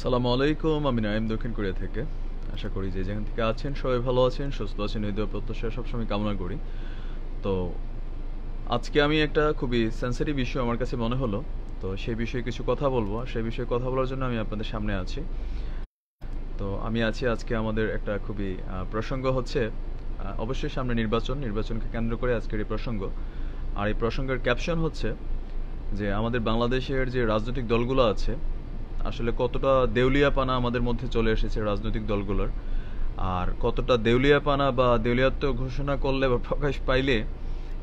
আসসালামু আলাইকুম। আমি নাইম দক্ষিণ কোরিয়া থেকে। আশা করি যে যেখান থেকে আছেন সবাই ভালো আছেন, সুস্থ আছেন, এই দোয়া প্রত্যাশা সবসময় কামনা করি। তো আজকে আমি একটা খুবই সেন্সিটিভ ইস্যু আমার কাছে মনে হলো, তো সেই বিষয়ে কিছু কথা বলবো। আর সেই বিষয়ে কথা বলার জন্য আমি আপনাদের সামনে আছি। তো আমি আছি আজকে আমাদের একটা খুবই প্রসঙ্গ হচ্ছে অবশ্যই সামনে নির্বাচনকে কেন্দ্র করে আজকের এই প্রসঙ্গ। আর এই প্রসঙ্গের ক্যাপশন হচ্ছে যে আমাদের বাংলাদেশের যে রাজনৈতিক দলগুলো আছে আসলে কতটা দেউলিয়াপানা আমাদের মধ্যে চলে এসেছে রাজনৈতিক দলগুলোর, আর কতটা দেউলিয়াপানা বা দেউলিয়াত্ব ঘোষণা করলে বা প্রকাশ পাইলে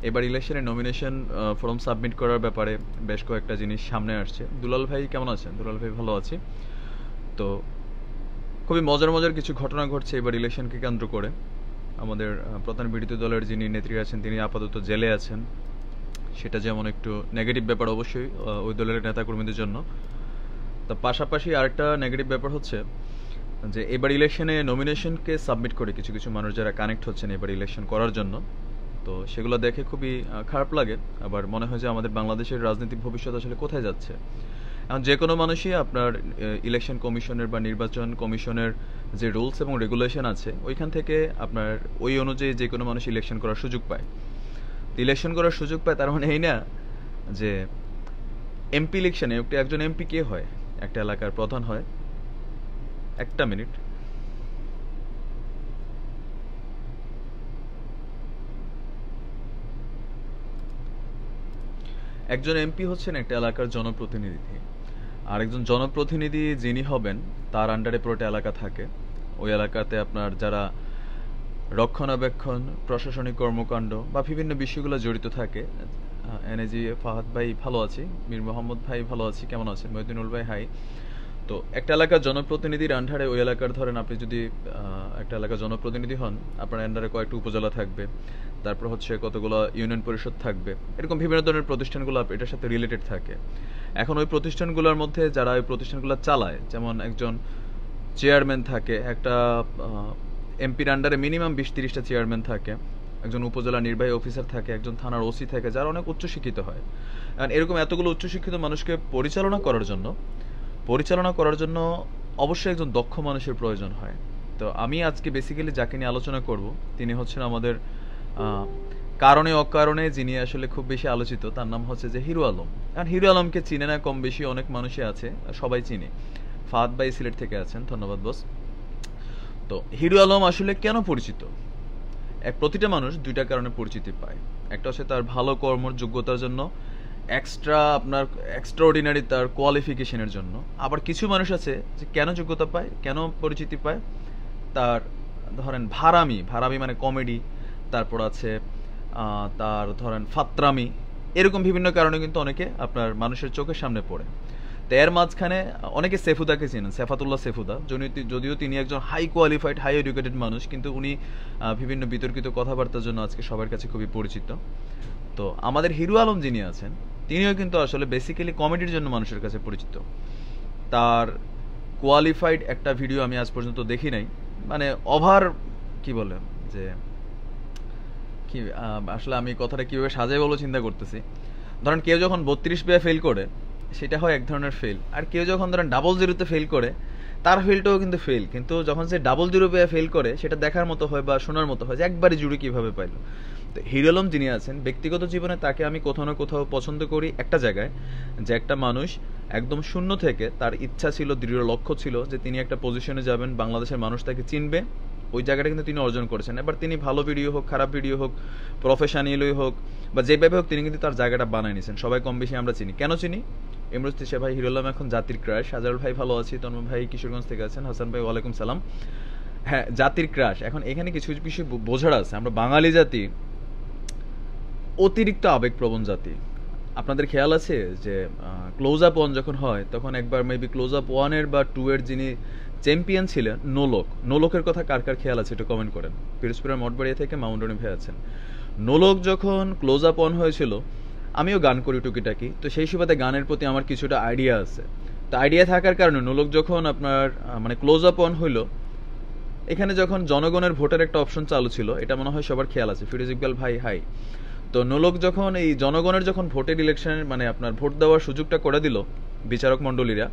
এবার ইলেকশনের নমিনেশন ফর্ম সাবমিট করার ব্যাপারে বেশ কয়েকটা জিনিস সামনে আসছে। দুলাল ভাই কেমন আছেন? দুলাল ভাই ভালো আছি। তো খুবই মজার মজার কিছু ঘটনা ঘটছে এবার ইলেকশনকে কেন্দ্র করে। আমাদের প্রধান বিরোধী দলের যিনি নেত্রী আছেন তিনি আপাতত জেলে আছেন, সেটা যেমন একটু নেগেটিভ ব্যাপার অবশ্যই ওই দলের নেতাকর্মীদের জন্য। তার পাশাপাশি আরেকটা নেগেটিভ ব্যাপার হচ্ছে যে এবার ইলেকশনে নমিনেশনকে সাবমিট করে কিছু কিছু মানুষ যারা কানেক্ট হচ্ছেন এবার ইলেকশন করার জন্য, তো সেগুলো দেখে খুবই খারাপ লাগে। আবার মনে হয় যে আমাদের বাংলাদেশের রাজনৈতিক ভবিষ্যৎ আসলে কোথায় যাচ্ছে। এখন যে কোনো মানুষই আপনার ইলেকশন কমিশনের বা নির্বাচন কমিশনের যে রুলস এবং রেগুলেশন আছে ওইখান থেকে আপনার ওই অনুযায়ী যে কোনো মানুষ ইলেকশন করার সুযোগ পায়। ইলেকশন করার সুযোগ পায় তার মানে এই না যে এমপি ইলেকশনে একজন এমপি কে হয়? একটা এলাকার প্রধান হয়। একটা মিনিট। একজন এমপি হচ্ছেন একটা এলাকার জনপ্রতিনিধি, আর একজন জনপ্রতিনিধি যিনি হবেন তার আন্ডারে পুরোটা এলাকা থাকে। ওই এলাকাতে আপনার যারা রক্ষণাবেক্ষণ, প্রশাসনিক কর্মকাণ্ড বা বিভিন্ন বিষয়গুলো জড়িত থাকে। এনএজি ফাহাদ ভাই ভালো আছি, মীর মোহাম্মদ ভাই ভালো আছি, কেমন আছেন? মহিউদ্দিনুল ভাই হাই। তো একটা এলাকার জনপ্রতিনিধির আন্ডারে ওই এলাকার ধরেন আপনি যদি একটা এলাকার জনপ্রতিনিধি হন, আপনার আন্ডারে কয়েকটা উপজেলা থাকবে, তারপর হচ্ছে কতগুলো ইউনিয়ন পরিষদ থাকবে, এরকম বিভিন্ন ধরনের প্রতিষ্ঠানগুলো এটার সাথে রিলেটেড থাকে। এখন ওই প্রতিষ্ঠানগুলোর মধ্যে যারা ওই প্রতিষ্ঠানগুলো চালায়, যেমন একজন চেয়ারম্যান থাকে, একটা এমপির আন্ডারে মিনিমাম 20-30টা চেয়ারম্যান থাকে, একজন উপজেলা নির্বাহী অফিসার থাকে, একজন থানার ওসি থাকে যারা অনেক উচ্চশিক্ষিত হয়। কারণ এরকম এতগুলো উচ্চশিক্ষিত মানুষকে পরিচালনা করার জন্য অবশ্যই একজন দক্ষ মানুষের প্রয়োজন হয়। তো আমি আজকে বেসিক্যালি যাকে নিয়ে আলোচনা করব তিনি হচ্ছেন আমাদের কারণে অকারণে যিনি আসলে খুব বেশি আলোচিত, তার নাম হচ্ছে যে হিরো আলম। কারণ হিরো আলমকে চিনে না কম বেশি অনেক মানুষই আছে, সবাই চিনে। ফাহাদ ভাই সিলেট থেকে আছেন, ধন্যবাদ বস। তো হিরো আলম আসলে কেন পরিচিত? প্রতিটা মানুষ দুইটা কারণে পরিচিতি পায়। একটা হচ্ছে তার ভালো কর্মর যোগ্যতার জন্য, এক্সট্রাঅর্ডিনারি তার কোয়ালিফিকেশনের জন্য। আবার কিছু মানুষ আছে যে কেন যোগ্যতা পায়, কেন পরিচিতি পায়, তার ধরেন ভাড়ামি মানে কমেডি, তারপর আছে তার ধরেন ফাত্রামি, এরকম বিভিন্ন কারণে কিন্তু অনেকে আপনার মানুষের চোখের সামনে পড়ে। তো এর মাঝখানে অনেকে সেফুদাকে চেনেন, সেফাতুল্লাহ সেফুদা। যদিও তিনি একজন হাই কোয়ালিফাইড, হাই এডুকেটেড মানুষ, কিন্তু উনি বিভিন্ন বিতর্কিত কথাবার্তার জন্য আজকে সবার কাছে খুবই পরিচিত। তো আমাদের হিরো আলম যিনি আছেন তিনিও কিন্তু আসলে বেসিক্যালি কমেডির জন্য মানুষের কাছে পরিচিত। তার কোয়ালিফাইড একটা ভিডিও আমি আজ পর্যন্ত দেখি নাই, মানে ওভার কি বলে যে কি আসলে আমি কথাটা কিভাবে সাজাই বলবো চিন্তা করতেছি। ধরেন কেউ যখন 32 পেয়ে ফেল করে সেটা হয় এক ধরনের ফেল, আর কেউ যখন ধরেন 00-তে ফেল করে তার ফেলটাও কিন্তু ফেল, কিন্তু যখন সে 00 পেয়ে ফেল করে সেটা দেখার মতো হয় বা শোনার মতো হয় যে একবারই জুড়ে কিভাবে পাইলো। তো হিরো আলম যিনি আছেন ব্যক্তিগত জীবনে তাকে আমি কোথাও না কোথাও পছন্দ করি একটা জায়গায়, যে একটা মানুষ একদম শূন্য থেকে তার ইচ্ছা ছিল, দৃঢ় লক্ষ্য ছিল যে তিনি একটা পজিশনে যাবেন, বাংলাদেশের মানুষ তাকে চিনবে। ওই জায়গাটা কিন্তু তিনি অর্জন করেছেন। এবার তিনি ভালো ভিডিও হোক, খারাপ ভিডিও হোক, প্রফেশনালি হোক বা যেভাবে হোক, তিনি কিন্তু তার জায়গাটা বানায় নিয়েছেন। সবাই কম বেশি আমরা চিনি। কেন চিনি? ইমরুজ তিশা ভাই, হিরো আলম এখন জাতির ক্রাশ। হাজারুল ভাই ভালো আছি, তন্ময় ভাই কিশোরগঞ্জ থেকে আছেন, হাসান ভাই ওয়ালাইকুম সালাম। হ্যাঁ, জাতির ক্রাশ। এখন এখানে কিছু কিছু বিষয় বোঝার আছে। আমরা বাঙালি জাতি অতিরিক্ত আবেগপ্রবণ জাতি। আপনাদের খেয়াল আছে যে ক্লোজ আপ 1 যখন হয় তখন একবার মেবি ক্লোজ আপ 1-এর বা 2-এর যিনি চ্যাম্পিয়ন ছিলেন নোলকের কথা কার কার খেয়াল আছে একটু কমেন্ট করেন। পিরোজপুরের মঠবাড়িয়া থেকে মাউন্টনি ভাই আছেন। নোলক যখন ক্লোজ আপ 1 হয়েছিল, আমিও গান করি টুকিটাকি, তো সেই সুবাদে গানের প্রতি আমার কিছুটা আইডিয়া আছে। তো আইডিয়া থাকার কারণে নোলক যখন আপনার মানে ক্লোজ আপ 1 হইলো, এখানে যখন জনগণের ভোটের একটা অপশন চালু ছিল, এটা মনে হয় সবার খেয়াল আছে। ফিরোজ ইকবাল ভাই হাই। তো নোলক যখন এই জনগণের যখন ভোটের ইলেকশনের মানে আপনার ভোট দেওয়ার সুযোগটা করে দিল বিচারক মণ্ডলীরা,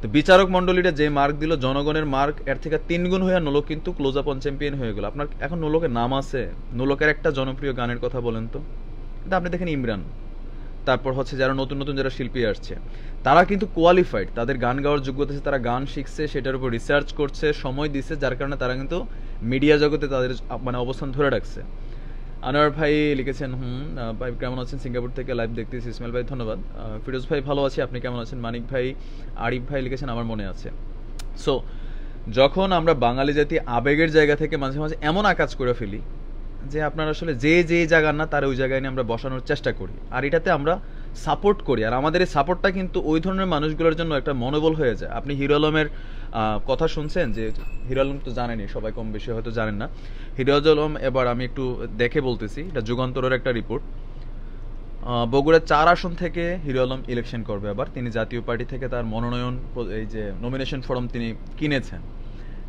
তো বিচারক মণ্ডলীটা যে মার্ক দিল, জনগণের মার্ক এর থেকে 3 গুণ হয়ে নোলক কিন্তু ক্লোজ আপ অন চ্যাম্পিয়ন হয়ে গেল। আপনার এখন নোলকের নাম আছে? নোলকের একটা জনপ্রিয় গানের কথা বলেন তো। কিন্তু আপনি দেখেন ইমরান, তারপর হচ্ছে যারা নতুন নতুন যারা শিল্পী আসছে, তারা কিন্তু কোয়ালিফাইড, তাদের গান গাওয়ার যোগ্যতা আছে, তারা গান শিখছে, সেটার উপর রিসার্চ করছে, সময় দিচ্ছে, যার কারণে তারা কিন্তু মিডিয়া জগতে তাদের মানে অবস্থান ধরে রাখছে। আনোয়ার ভাই লিখেছেন ভাই কেমন আছেন, সিঙ্গাপুর থেকে লাইভ দেখতেছি। ইসমাইল ভাই ধন্যবাদ। ফিরোজ ভাই ভালো আছি, আপনি কেমন আছেন? মানিক ভাই, আরিফ ভাই লিখেছেন আমার মনে আছে। সো যখন আমরা বাঙালি জাতি আবেগের জায়গা থেকে মাঝে মাঝে এমন আকাজ করে ফেলি যে আপনার আসলে যে যে জায়গার না তার ওই জায়গায় নিয়ে আমরা বসানোর চেষ্টা করি, আর এটাতে আমরা সাপোর্ট করি, আর আমাদের এই সাপোর্টটা কিন্তু ওই ধরনের মানুষগুলোর জন্য একটা মনোবল হয়ে যায়। আপনি হিরো আলমের কথা শুনছেন, যে হিরো আলম তো জানেনই, সবাই কম বেশি হয়তো জানেন না। হিরো আলম এবার আমি একটু দেখে বলতেছি, এটা যুগান্তরের একটা রিপোর্ট। বগুড়া 4 আসন থেকে হিরো আলম ইলেকশন করবে এবার। তিনি জাতীয় পার্টি থেকে তার মনোনয়ন, এই যে নমিনেশন ফর্ম তিনি কিনেছেন।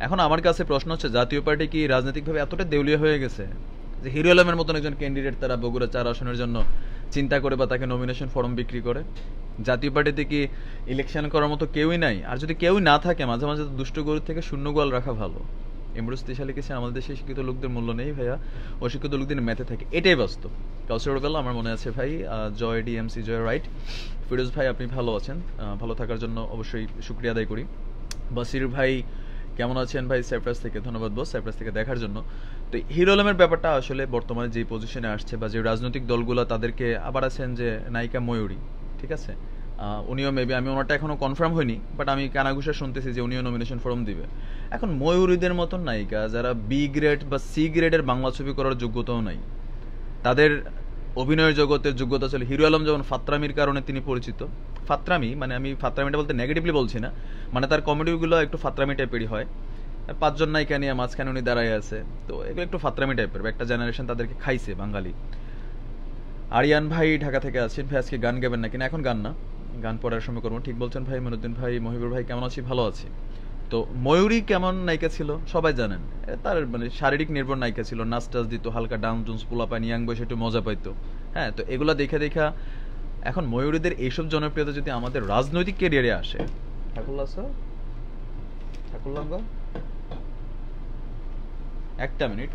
এখন আমার কাছে প্রশ্ন হচ্ছে, জাতীয় পার্টি কি রাজনৈতিকভাবে এতটা দেউলিয়া হয়ে গেছে যে হিরো আলমের মতন একজন ক্যান্ডিডেট তারা বগুড়া 4 আসনের জন্য চিন্তা করে বা তাকে নমিনেশন ফর্ম বিক্রি করে? জাতীয় পার্টিতে কি ইলেকশন করার মতো কেউই নাই? আর যদি কেউই না থাকে, মাঝে মাঝে দুষ্ট গরুর থেকে শূন্য গোয়াল রাখা ভালো। ইমরুজ তিশা লিখেছে আমাদের দেশে শিক্ষিত লোকদের মূল্য নেই ভাইয়া, অশিক্ষিত লোকদের মেতে থাকে, এটাই বাস্তব। কাউসার বেলা আমার মনে আছে ভাই, জয় ডিএমসি জয় রাইট। ফিরোজ ভাই আপনি ভালো আছেন, ভালো থাকার জন্য অবশ্যই শুক্রিয়া আদায় করি। বাসির ভাই কেমন আছেন ভাই? সাইপ্রাস থেকে ধন্যবাদ বস, সাইপ্রাস থেকে দেখার জন্য। তো হিরো আলমের ব্যাপারটা আসলে বর্তমানে যে পজিশনে আসছে, বা যে রাজনৈতিক দলগুলো তাদেরকে আবার আছেন যে নায়িকা ময়ূরী, ঠিক আছে, উনিও মেবি, আমি ওনারটা এখনো কনফার্ম হয়নি, বাট আমি কানাঘুষা শুনতেছি যে উনিও নমিনেশন ফর্ম দিবে। এখন ময়ূরীদের মতন নায়িকা যারা বি গ্রেড বা সি গ্রেডের বাংলা ছবি করার যোগ্যতাও নাই, তাদের অভিনয়ের জগতের যোগ্যতা ছিল। হিরো আলম যেমন ফাত্রামির কারণে তিনি পরিচিত, ফাত্রামি মানে আমি ফাত্রামিটা বলতে নেগেটিভলি বলছি না, মানে তার কমেডিগুলো একটু ফাত্রামি টাইপেরই হয়। 5 জন নায়িকা নিয়ে মাঝখানে উনি দাঁড়ায় আছে, তো এগুলো একটু ফাত্রামি টাইপের, একটা জেনারেশন তাদেরকে খাইছে বাঙালি। আরিয়ান ভাই ঢাকা থেকে আছেন, ভাই আজকে গান গাবেন না কিনা? এখন গান না, গান পড়ার সময় করবো। ঠিক বলছেন ভাই। মনুদ্দিন ভাই, মহিবুর ভাই কেমন আছি? ভালো আছি। তো ময়ূরী কেমন নায়িকা ছিল সবাই জানেন, তার মানে শারীরিক নির্ভর নায়িকা ছিল, নাচ টাচ দিত, হালকা ডান্স ডুন্স, পোলাপান ইয়াং বয়সে একটু মজা পাইতো। হ্যাঁ, তো এগুলা দেখা দেখা এখন ময়ূরীদের এইসব জনপ্রিয়তা যদি আমাদের রাজনৈতিক ক্যারিয়ারে আসে, ঠাকুরলা স্যার, ঠাকুরলাঙ্গা একটা মিনিট।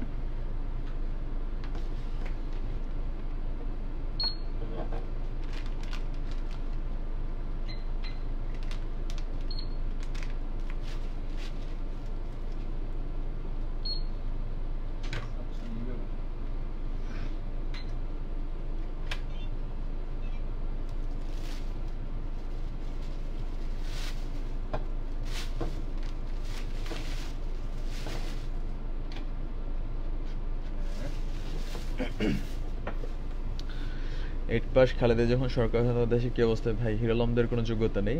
এইট পাস খালেদা যখন সরকার দেশে কি অবস্থা? ভাই হিরো আলমদের কোনো যোগ্যতা নেই।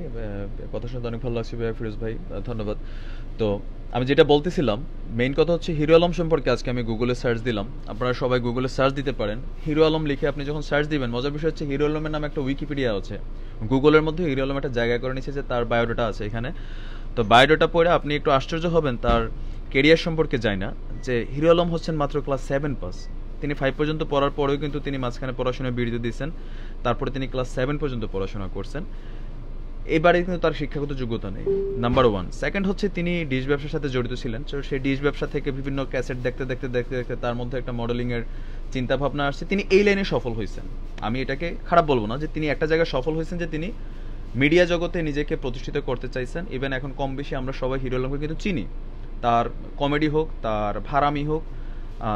কথা শুনতে অনেক ভালো লাগছে ভাই, ফিরোজ ভাই ধন্যবাদ। তো আমি যেটা বলতেছিলাম, মেইন কথা হচ্ছে হিরো আলম সম্পর্কে আজকে আমি গুগলে সার্চ দিলাম। আপনারা সবাই গুগলে সার্চ দিতে পারেন, হিরো আলম লিখে আপনি যখন সার্চ দিবেন, মজার বিষয় হচ্ছে হিরো আলমের নামে একটা উইকিপিডিয়া আছে গুগলের মধ্যে। হিরো আলম একটা জায়গা করে নিচ্ছে যে তার বায়োডাটা আছে এখানে। তো বায়োডাটা পড়ে আপনি একটু আশ্চর্য হবেন, তার কেরিয়ার সম্পর্কে যায় না, যে হিরো আলম হচ্ছেন মাত্র ক্লাস 7 পাস। তিনি 5 পর্যন্ত পড়ার পরেও কিন্তু তিনি মাঝখানে পড়াশোনায় বিরতি দিয়েছেন, তারপরে তিনি ক্লাস 7 পর্যন্ত পড়াশোনা করছেন। এবারে কিন্তু তার শিক্ষাগত যোগ্যতা নেই, নাম্বার 1। সেকেন্ড হচ্ছে তিনি ডিশ ব্যবসার সাথে জড়িত ছিলেন, তো সেই ডিশ ব্যবসা থেকে বিভিন্ন ক্যাসেট দেখতে দেখতে দেখতে দেখতে তার মধ্যে একটা মডেলিংয়ের চিন্তা ভাবনা আসছে, তিনি এই লাইনে সফল হয়েছেন। আমি এটাকে খারাপ বলবো না যে তিনি একটা জায়গায় সফল হয়েছেন, যে তিনি মিডিয়া জগতে নিজেকে প্রতিষ্ঠিত করতে চাইছেন। ইভেন এখন কম বেশি আমরা সবাই হিরো আলমকে কিন্তু চিনি, তার কমেডি হোক, তার ভাড়ামি হোক,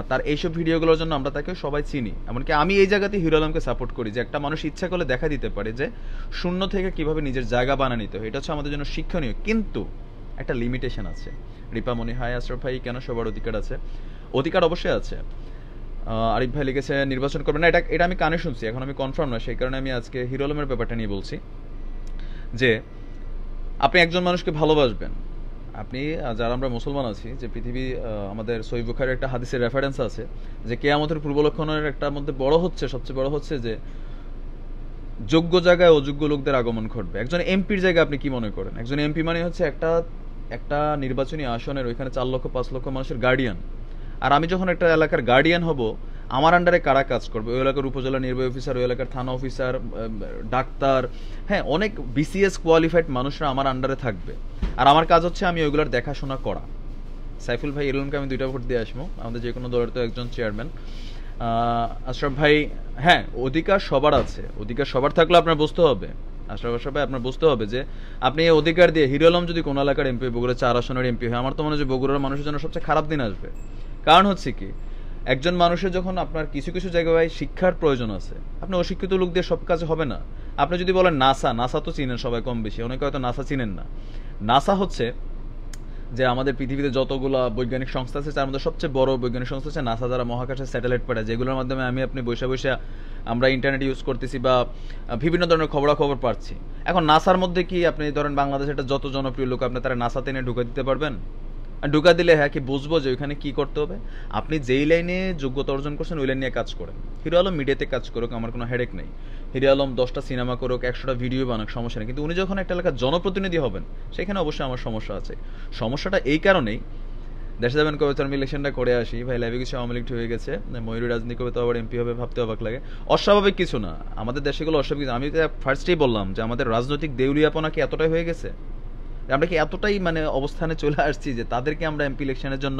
তার এইসব ভিডিওগুলোর জন্য আমরা তাকে সবাই চিনি। এমনকি আমি এই জায়গাতে হিরো আলমকে সাপোর্ট করি, যে একটা মানুষ ইচ্ছা করলে দেখা দিতে পারে যে শূন্য থেকে কিভাবে নিজের জায়গা বানিয়ে নিতে হয়। এটা হচ্ছে আমাদের জন্য শিক্ষণীয়, কিন্তু একটা লিমিটেশন আছে। রিপামণি হাই, আশরাফ ভাই কেন? সবার অধিকার আছে, অধিকার অবশ্যই আছে। আরিফ ভাই লিখেছে নির্বাচন করবে না, এটা আমি কানে শুনছি, এখন আমি কনফার্ম না, সেই কারণে আমি আজকে হিরো আলমের ব্যাপারটা নিয়ে বলছি। যে আপনি একজন মানুষকে ভালোবাসবেন, আপনি যারা আমরা মুসলমান আছি, যে পৃথিবী আমাদের সহিহ বুখারীর একটা হাদিসের রেফারেন্স আছে যে কিয়ামতের পূর্ব লক্ষণের একটা মধ্যে বড় হচ্ছে, সবচেয়ে বড় হচ্ছে যে যোগ্য জায়গায় অযোগ্য লোকদের আগমন ঘটবে। একজন এমপির জায়গায় আপনি কি মনে করেন? একজন এমপি মানে হচ্ছে একটা নির্বাচনী আসনের ওইখানে 4 লক্ষ 5 লক্ষ মানুষের গার্ডিয়ান। আর আমি যখন একটা এলাকার গার্ডিয়ান হব, আমার আন্ডারে কারা কাজ করবে, ওই এলাকার উপজেলা নির্বাহী অফিসার, ওই এলাকার থানা অফিসার, ডাক্তার, হ্যাঁ অনেক বিসিএস কোয়ালিফাইড মানুষরা আমার আন্ডারে থাকবে। আর আমার কাজ হচ্ছে আমি ওইগুলোর দেখাশোনা করা। সাইফুল ভাই হিরোলমকে আমি 2টা ভোট দিয়ে আসবো, আমাদের যে কোনো দলের তো একজন চেয়ারম্যান। আশরাফ ভাই, হ্যাঁ অধিকার সবার আছে, অধিকার সবার থাকলে আপনার বুঝতে হবে, আশরাফ ভাই আপনার বুঝতে হবে যে আপনি এই অধিকার দিয়ে হিরো আলম যদি কোনো এলাকার এমপি, বগুড়া 4 আসনের এমপি হয়, আমার তো মনে হয় যে বগুড়ার মানুষের জন্য সবচেয়ে খারাপ দিন আসবে। কারণ হচ্ছে কি, একজন মানুষের যখন আপনার কিছু কিছু জায়গায় শিক্ষার প্রয়োজন আছে, আপনি অশিক্ষিত লোক দিয়ে সব কাজ হবে না। আপনি যদি বলেন নাসা, নাসা তো চিনেন সবাই কম বেশি, অনেকে হয়তো নাসা চিনেন না। নাসা হচ্ছে যে আমাদের পৃথিবীতে যতগুলো বৈজ্ঞানিক সংস্থা আছে তার মধ্যে সবচেয়ে বড় বৈজ্ঞানিক সংস্থা হচ্ছে নাসা, যারা মহাকাশে স্যাটেলাইট পাঠায়, যেগুলোর মাধ্যমে আমি আপনি বসে বসে আমরা ইন্টারনেট ইউজ করতেছি বা বিভিন্ন ধরনের খবরাখবর পাচ্ছি। এখন নাসার মধ্যে কি আপনি ধরেন বাংলাদেশে একটা যত জনপ্রিয় লোক, আপনি তারা নাসাতে এনে ঢুকে দিতে পারবেন? ঢুকা দিলে হ্যাঁ কি বুঝবো যে ওইখানে কি করতে হবে? আপনি যেই লাইনে যোগ্যতা অর্জন করছেন ওই লাইন নিয়ে কাজ করেন। হিরো আলম মিডিয়াতে কাজ করুক, আমার কোনো হেডেক নেই। হিরো আলম 10টা সিনেমা করুক, 100টা ভিডিও বানাক, সমস্যা নেই। কিন্তু উনি যখন একটা এলাকার জনপ্রতিনিধি হবেন সেখানে অবশ্যই আমার সমস্যা আছে। সমস্যাটা এই কারণেই, দেশে যাবেন কবে, আমি ইলেকশনটা করে আসি ভাই, লাইভে কিছু আওয়ামী লীগ হয়ে গেছে, ময়ূরী রাজনীতি করবে তো আবার এমপি হবে, ভাবতে অবাক লাগে। অস্বাভাবিক কিছু না, আমাদের দেশে গুলো অস্বাভাবিক। আমি তো ফার্স্টেই বললাম যে আমাদের রাজনৈতিক দেউলিয়াপনা কি এতটাই হয়ে গেছে, আমরা কি এতটাই মানে অবস্থানে চলে আসছি যে তাদেরকে আমরা এমপি ইলেকশনের জন্য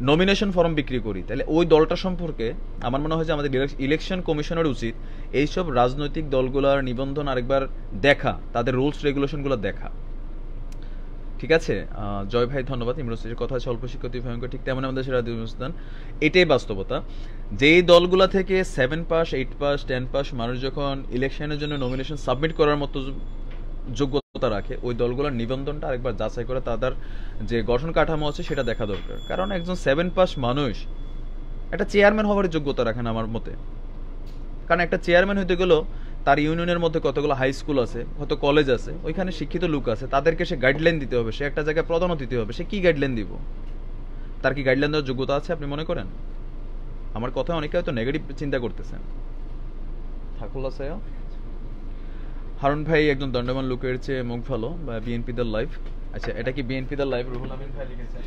নমিনেশন ফর্ম বিক্রি করি? তাহলে ওই দলটা সম্পর্কে আমার মনে হয় যে আমাদের ইলেকশন কমিশনের উচিত এইসব রাজনৈতিক দলগুলোর নিবন্ধন আরেকবার দেখা, তাদের রুলস রেগুলেশনগুলো দেখা। ঠিক আছে, জয় ভাই ধন্যবাদ। ইমরুস্তির কথা আছে অল্প শিক্ষিত ভয়ঙ্কর, ঠিক তেমন আমাদের সেরা দিবস্থান। এটাই বাস্তবতা। যেই দলগুলা থেকে 7 পাস, 8 পাস, 10 পাস মানুষ যখন ইলেকশনের জন্য নমিনেশন সাবমিট করার মতো যোগ্যতা রাখে, ওই দলগুলোর নিবন্ধনটা আরেকবার যাচাই করে তাদের যে গঠন কাঠামো আছে সেটা দেখা দরকার। কারণ একজন 7 পাস মানুষ একটা চেয়ারম্যান হওয়ার যোগ্যতা রাখেন আমার মতে। কারণ একটা চেয়ারম্যান হইতে গেলেও তার ইউনিয়নের মধ্যে কতগুলো হাই স্কুল আছে, কত কলেজ আছে, ওইখানে শিক্ষিত লোক আছে, তাদেরকে সে গাইডলাইন দিতে হবে, সে একটা জায়গায় প্রধান দিতে হবে। সে কি গাইডলাইন দিব? তার কি গাইডলাইন দেওয়ার যোগ্যতা আছে আপনি মনে করেন? আমার কথা অনেকে হয়তো নেগেটিভ চিন্তা করতেছেন। থাকুল্লা সায়া হারুন ভাই একজন দণ্ডমান লোকের চেয়ে মুখ ভালো, বা বিএনপি দল লাইভ। আচ্ছা, এটা কি বিএনপি দল লাইভ? রুহুল আমিন ভাই লিখেছেন।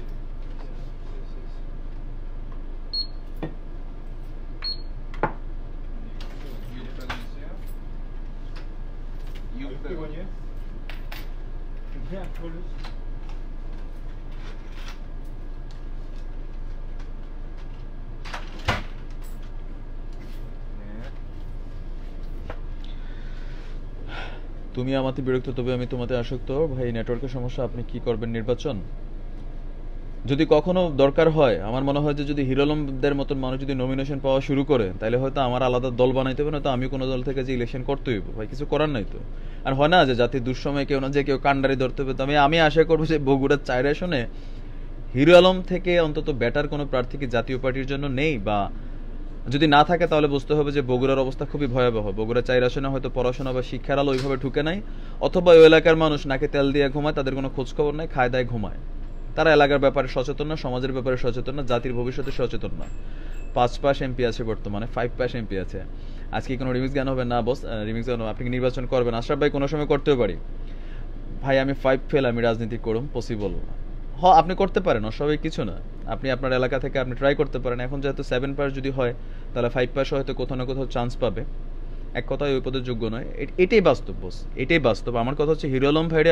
তুমি আমাতে বিরক্ত, তবে আমি তোমাতে আসক্ত। ভাই নেটওয়ার্কের সমস্যা, আপনি কি করবেন নির্বাচন? যদি কখনো দরকার হয়, আমার মনে হয় যে যদি হিরো আলমদের মতন মানুষ যদি নমিনেশন পাওয়া শুরু করে, তাহলে হয়তো আমার আলাদা দল বানাইতে হবে, না তো আমি কোনো দল থেকে যে ইলেকশন করতে হইব, ভাই কিছু করার নাই তো। আর হয় না যে জাতির দুঃসময় কেউ না যে কেউ কান্ডারি ধরতে হবে। তো আমি আশা করবো যে বগুড়ার 4 আসনে হিরো আলম থেকে অন্তত বেটার কোনো প্রার্থী কি জাতীয় পার্টির জন্য নেই, বা যদি না থাকে তাহলে বুঝতে হবে যে বগুড়ার অবস্থা খুবই ভয়াবহ। বগুড়া 4 আসনে হয়তো পড়াশোনা বা শিক্ষার আলো ওইভাবে ঢুকে নাই, অথবা ওই এলাকার মানুষ নাকে তেল দিয়ে ঘুমায়, তাদের কোনো খোঁজ খবর নাই, খায় দায় ঘুমায়। তারা এলাকার ব্যাপারে সচেতন না, সমাজের ব্যাপারে সচেতন না, জাতির ভবিষ্যতে সচেতন না। 5 পাস এমপি আছে বর্তমানে, 5 পাস এমপি আছে। আজকে কোনো রিমিক্স গান হবে না বস, রিমিক্স গান আপনি নির্বাচন করবেন? আশরাফ ভাই কোনো সময় করতেও পারি ভাই, আমি 5 ফেল, আমি রাজনীতি করুম, পসিবল আপনি করতে পারেন, অস্বাভাবিক কিছু না। আপনি আপনার এলাকা থেকে আপনি ট্রাই করতে পারেন। এখন যেহেতু 7 পাস যদি হয়, তাহলে 5 পাস হয়তো কোথাও না কোথাও চান্স পাবে। এক কথায় ওই পদের যোগ্য নয়, এটাই বাস্তব বস, এটাই বাস্তব। আমার কথা হচ্ছে হিরো আলম ভাইরে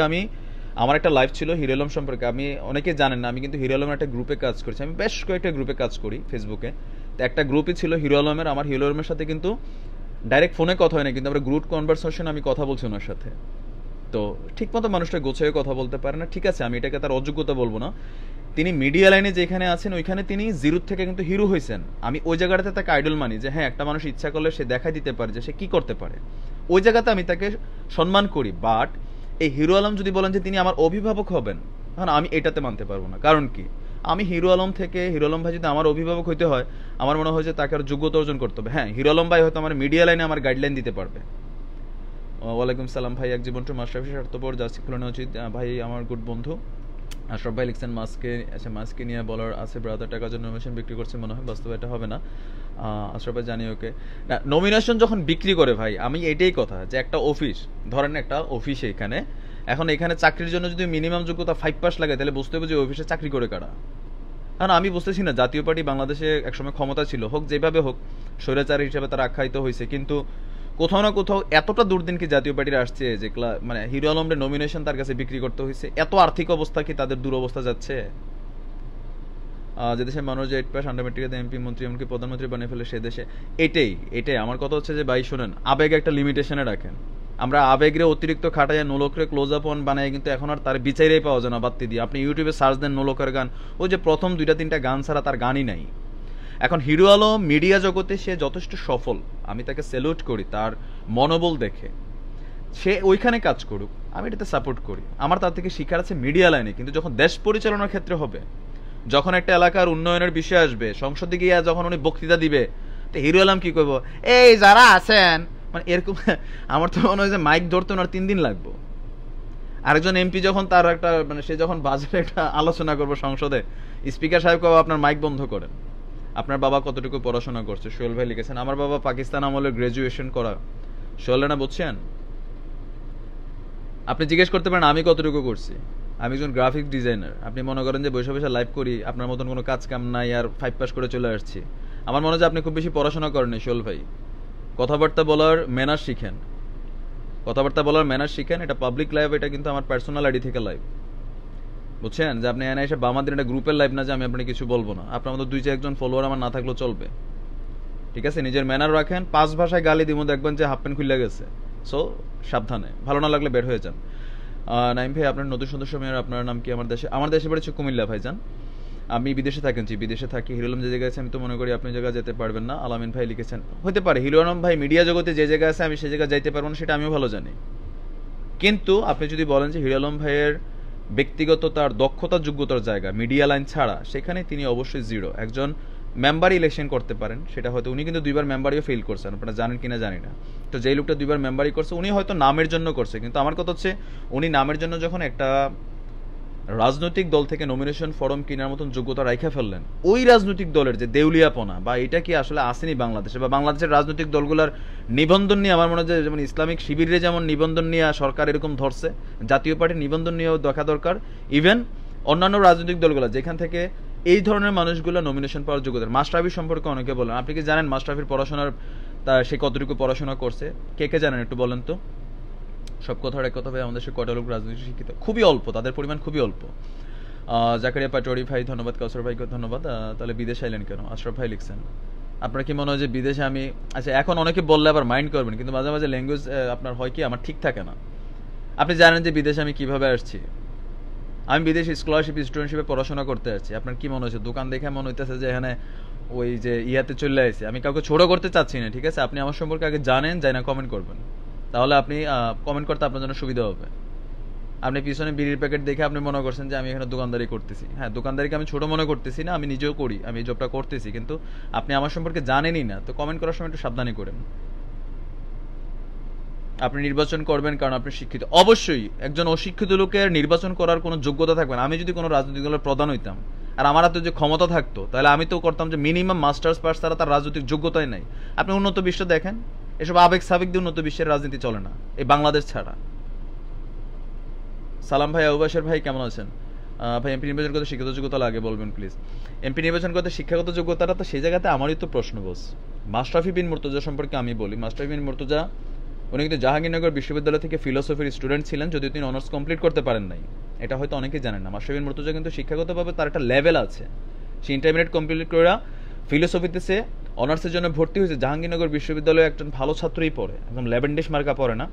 আমার একটা লাইভ ছিল হিরো আলম সম্পর্কে, আমি অনেকে জানেন না, আমি কিন্তু হিরো আলমের একটা গ্রুপে কাজ করছি, আমি বেশ কয়েকটা গ্রুপে কাজ করি ফেসবুকে। তো একটা গ্রুপই ছিল হিরো আলমের, আমার হিরো আলমের সাথে কিন্তু ডাইরেক্ট ফোনে কথা হয় না, কিন্তু আমরা গ্রুপ কনভারসেশন আমি কথা বলছি ওনার সাথে। তো ঠিক মতো মানুষটা গোছায় কথা বলতে পারে না, ঠিক আছে, আমি এটাকে তার অযোগ্যতা বলবো না। তিনি মিডিয়া লাইনে যেখানে আছেন ওইখানে তিনি জিরো থেকে কিন্তু হিরো হয়েছেন। আমি ওই জায়গাটাতে তাকে আইডল মানি, যে হ্যাঁ একটা মানুষ ইচ্ছা করলে সে দেখাই দিতে পারে যে সে কি করতে পারে, ওই জায়গাতে আমি তাকে সম্মান করি। বাট এই হিরো আলম যদি বলেন যে তিনি আমার অভিভাবক হবেন, তখন আমি এটাতে মানতে পারবো না। কারণ কি, আমি হিরো আলম থেকে, হিরো আলম ভাই যদি আমার অভিভাবক হইতে হয়, আমার মনে হয় যে তাকে আর যোগ্যতা অর্জন করতে হবে। হ্যাঁ, হিরো আলম ভাই হয়তো আমার মিডিয়া লাইনে আমার গাইডলাইন দিতে পারবে। ওয়ালাইকুম সালাম ভাই, এক জীবন টু মাশরাফি স্বার্থপর জার্সি খুলানো উচিত। ভাই আমার গুড বন্ধু আশরাফ ভাই লিখছেন মাস্কে নিয়ে বলার আছে, ব্রাদার টাকার জন্য নমিনেশন বিক্রি করছে মনে হয়, বাস্তবে এটা হবে না। আশরাফ ভাই জানি ওকে না, নমিনেশন যখন বিক্রি করে ভাই, আমি এটাই কথা যে একটা অফিস, ধরেন একটা অফিস, এখানে চাকরির জন্য যদি মিনিমাম যোগ্যতা 5 পাস লাগে, তাহলে বুঝতে হবে যে অফিসে চাকরি করে কারা। কারণ আমি বুঝতেছি না, জাতীয় পার্টি বাংলাদেশে একসময় ক্ষমতা ছিল, হোক যেভাবে হোক স্বৈরাচারী হিসেবে তারা আখ্যায়িত হয়েছে, কিন্তু কোথাও না কোথাও এতটা দুর্দিন কি জাতীয় পার্টির আসছে যে মানে হিরো আলমের নমিনেশন তার কাছে বিক্রি করতে হয়েছে? এত আর্থিক অবস্থা কি তাদের দুরবস্থা যাচ্ছে? যে দেশের মানুষ যে 8 পাস আন্ডারমেট্রিকে এমপি মন্ত্রী এমনকি প্রধানমন্ত্রী বানিয়ে ফেলে সে দেশে, এটাই আমার কথা হচ্ছে যে ভাই শোনেন, আবেগ একটা লিমিটেশনে রাখেন। আমরা আবেগরে অতিরিক্ত খাটাইয়া নোলকরে ক্লোজ আপ অন বানাই, কিন্তু এখন আর তার বিচারেই পাওয়া যায় না বাত্তি দিয়ে। আপনি ইউটিউবে সার্চ দেন নোলকের গান, ওই যে প্রথম 2-3টা গান ছাড়া তার গানই নাই। এখন হিরো আলম মিডিয়া জগতে সে যথেষ্ট সফল, আমি তাকে স্যালুট করি তার মনোবল দেখে, সে ওইখানে কাজ করুক, আমি এটাতে সাপোর্ট করি। আমার তার থেকে শিক্ষার আছে মিডিয়া লাইনে, কিন্তু যখন দেশ পরিচালনার ক্ষেত্রে হবে, যখন একটা এলাকার উন্নয়নের বিষয় আসবে, সংসদে গিয়ে যখন উনি বক্তৃতা দিবে, তো হিরো আলম কি করবো, এই যারা আছেন মানে এরকম আমার তো মনে হয় যে মাইক ধরতে ওনার 3 দিন লাগবো। আরেকজন এমপি যখন তার একটা মানে সে যখন বাজেট একটা আলোচনা করবো সংসদে, স্পিকার সাহেব কবে আপনার মাইক বন্ধ করেন, আপনার বাবা কতটুকু পড়াশোনা করছে? সোহেল ভাই লিখেছেন আমার বাবা পাকিস্তান আমলে গ্রাজুয়েশন করা। সোহেল না বুঝছেন, আপনি জিজ্ঞেস করতে পারেন আমি কতটুকু করছি। আমি একজন গ্রাফিক ডিজাইনার, আপনি মনে করেন যে বসে বসে লাইভ করি, আপনার মতন কোনো কাজ কাম নাই আর 5 পাস করে চলে আসছি। আমার মনে হয় যে আপনি খুব বেশি পড়াশোনা করেন সোহেল ভাই। কথাবার্তা বলার ম্যানার শিখেন, এটা পাবলিক লাইভ, এটা কিন্তু আমার পার্সোনাল আইডি থেকে লাইভ, বুঝছেন? যে আপনি এনে এসে বামাদের একটা গ্রুপের লাইভ না যে আমি আপনাকে কিছু বলবো না। আপনার মতো 2-4 ফলোয়ার আমার না থাকলেও চলবে, ঠিক আছে? নিজের ম্যানার রাখেন। 5 ভাষায় গালি দিব দেখবেন যে হাফ প্যান্ট খুলে গেছে, সো সাবধানে, ভালো না লাগলে বের হয়ে যান। নাইম ভাই আপনার নতুন সদস্য মেয়র, আপনার নাম কি? আমার দেশে বাড়ি হচ্ছে কুমিল্লা ভাইজান, আমি বিদেশে থাকি। হিরো আলম যে জায়গায় আছে আমি তো মনে করি আপনি জায়গায় যেতে পারবেন না। আলামিন ভাই লিখেছেন হতে পারে হিরো আলম ভাই মিডিয়া জগতে যে জায়গায় আছে আমি সেই জায়গায় যাইতে পারবো না, সেটা আমিও ভালো জানি। কিন্তু আপনি যদি বলেন যে হিরো আলম ভাইয়ের ব্যক্তিগত তার দক্ষতা যোগ্যতার জায়গা মিডিয়া লাইন ছাড়া, সেখানে তিনি অবশ্যই জিরো। একজন মেম্বার ইলেকশন করতে পারেন, সেটা হয়তো উনি কিন্তু 2বার মেম্বারিও ফেল করছেন, আপনারা জানেন কিনা জানি না। তো যেই লোকটা 2বার মেম্বারই করছে উনি হয়তো নামের জন্য করছে, কিন্তু আমার কথা হচ্ছে উনি নামের জন্য যখন একটা রাজনৈতিক দল থেকে নমিনেশন ফর্ম কেনার মতন যোগ্যতা রাইখা ফেললেন, ওই রাজনৈতিক দলের যে দেউলিয়াপনা বা এটা কি আসলে আসেনি বাংলাদেশে, বা বাংলাদেশের রাজনৈতিক দলগুলোর নিবন্ধন নিয়ে আমার মনে হয় যেমন ইসলামিক শিবিরে যেমন নিবন্ধন নিয়ে সরকার এরকম ধরছে, জাতীয় পার্টির নিবন্ধন নিয়েও দেখা দরকার। ইভেন অন্যান্য রাজনৈতিক দলগুলো যেখান থেকে এই ধরনের মানুষগুলো নমিনেশন পাওয়ার যোগ্যতা। মাশরাফি সম্পর্কে অনেকে বলেন, আপনি কি জানেন মাশরাফির পড়াশোনার সে কতটুকু পড়াশোনা করছে? কে জানেন একটু বলেন তো? সব কথার এক কথা ভাই, আমাদের সে কটা লোক রাজনীতি শিক্ষিত খুবই অল্প, তাদের পরিমাণ খুবই অল্প। জাকারিয়া পাটোয়ারি ভাই ধন্যবাদ, কাউসার ভাইকে ধন্যবাদ। তাহলে বিদেশে আইলেন কেন? আশরাফ ভাই লিখছেন আপনার কি মনে হয় যে বিদেশে আমি, আচ্ছা এখন অনেকে বললে আবার মাইন্ড করবেন, কিন্তু মাঝে মাঝে ল্যাঙ্গুয়েজ আপনার হয় কি আমার ঠিক থাকে না। আপনি জানেন যে বিদেশে আমি কিভাবে আসছি? আমি বিদেশে স্কলারশিপ স্টুডেন্টশিপে পড়াশোনা করতে আসছি। আপনার কি মনে হচ্ছে? দোকান দেখে মনে হইতেছে যে এখানে ওই যে ইয়াতে চলে আসছে। আমি কাউকে ছোট করতে চাচ্ছি না, ঠিক আছে? আপনি আমার সম্পর্কে আগে জানেন, যাই না কমেন্ট করবেন, তাহলে আপনি কমেন্ট করতে আপনার জন্য সুবিধা হবে। আপনি পিছনে বিড়ির প্যাকেট দেখে আপনি মনে করছেন যে আমি এখানে দোকানদারি করতেছি। হ্যাঁ, দোকানদারিকে আমি ছোট মনে করতেছি না, আমি নিজেও করি, আমি এই জবটা করতেছি, কিন্তু আপনি আমার সম্পর্কে জানেনই না। তো কমেন্ট করার সময় একটু সাবধানী করেন। আপনি নির্বাচন করবেন কারণ আপনি শিক্ষিত, অবশ্যই একজন অশিক্ষিত লোকের নির্বাচন করার কোনো যোগ্যতা থাকবে না। আমি যদি কোনো রাজনৈতিক দলের প্রধান হইতাম আর আমার হাতে যে ক্ষমতা থাকতো, তাহলে আমি তো করতাম যে মিনিমাম মাস্টার্স পাস ছাড়া তার রাজনৈতিক যোগ্যতাই নাই। আপনি উন্নত বিশ্ব দেখেন, এসব আবেগ সাবেক দিয়ে উন্নত বিশ্বের রাজনীতি চলে না, এই বাংলাদেশ ছাড়া। সালাম ভাই, আউবাসের ভাই কেমন আছেন? ভাই এমপি নির্বাচন করতে শিক্ষাগত যোগ্যতা লাগে বলবেন প্লিজ। এমপি নির্বাচন করতে শিক্ষাগত যোগ্যতাটা তো সেই জায়গাতে আমারই তো প্রশ্ন বস। মাশরাফি বিন মুর্তজা সম্পর্কে আমি বলি, মাশরাফি বিন মুর্তজা উনি কিন্তু জাহাঙ্গীরনগর বিশ্ববিদ্যালয় থেকে ফিলোসফির স্টুডেন্ট ছিলেন, যদিও তিনি অনার্স কমপ্লিট করতে পারেন নাই, এটা হয়তো অনেকেই জানেন না। মাশরাফি বিন মুর্তজা কিন্তু শিক্ষাগতভাবে তার একটা লেভেল আছে, সে ইন্টারমিডিয়েট কমপ্লিট করে ফিলোসফিতে সে অনার্সের জন্য ভর্তি হয়েছে। জাহাঙ্গীরনগর বিশ্ববিদ্যালয়ে একজন ভালো ছাত্রই পড়ে, একদম ল্যাভেন্ডিশ মার্কা পড়ে না।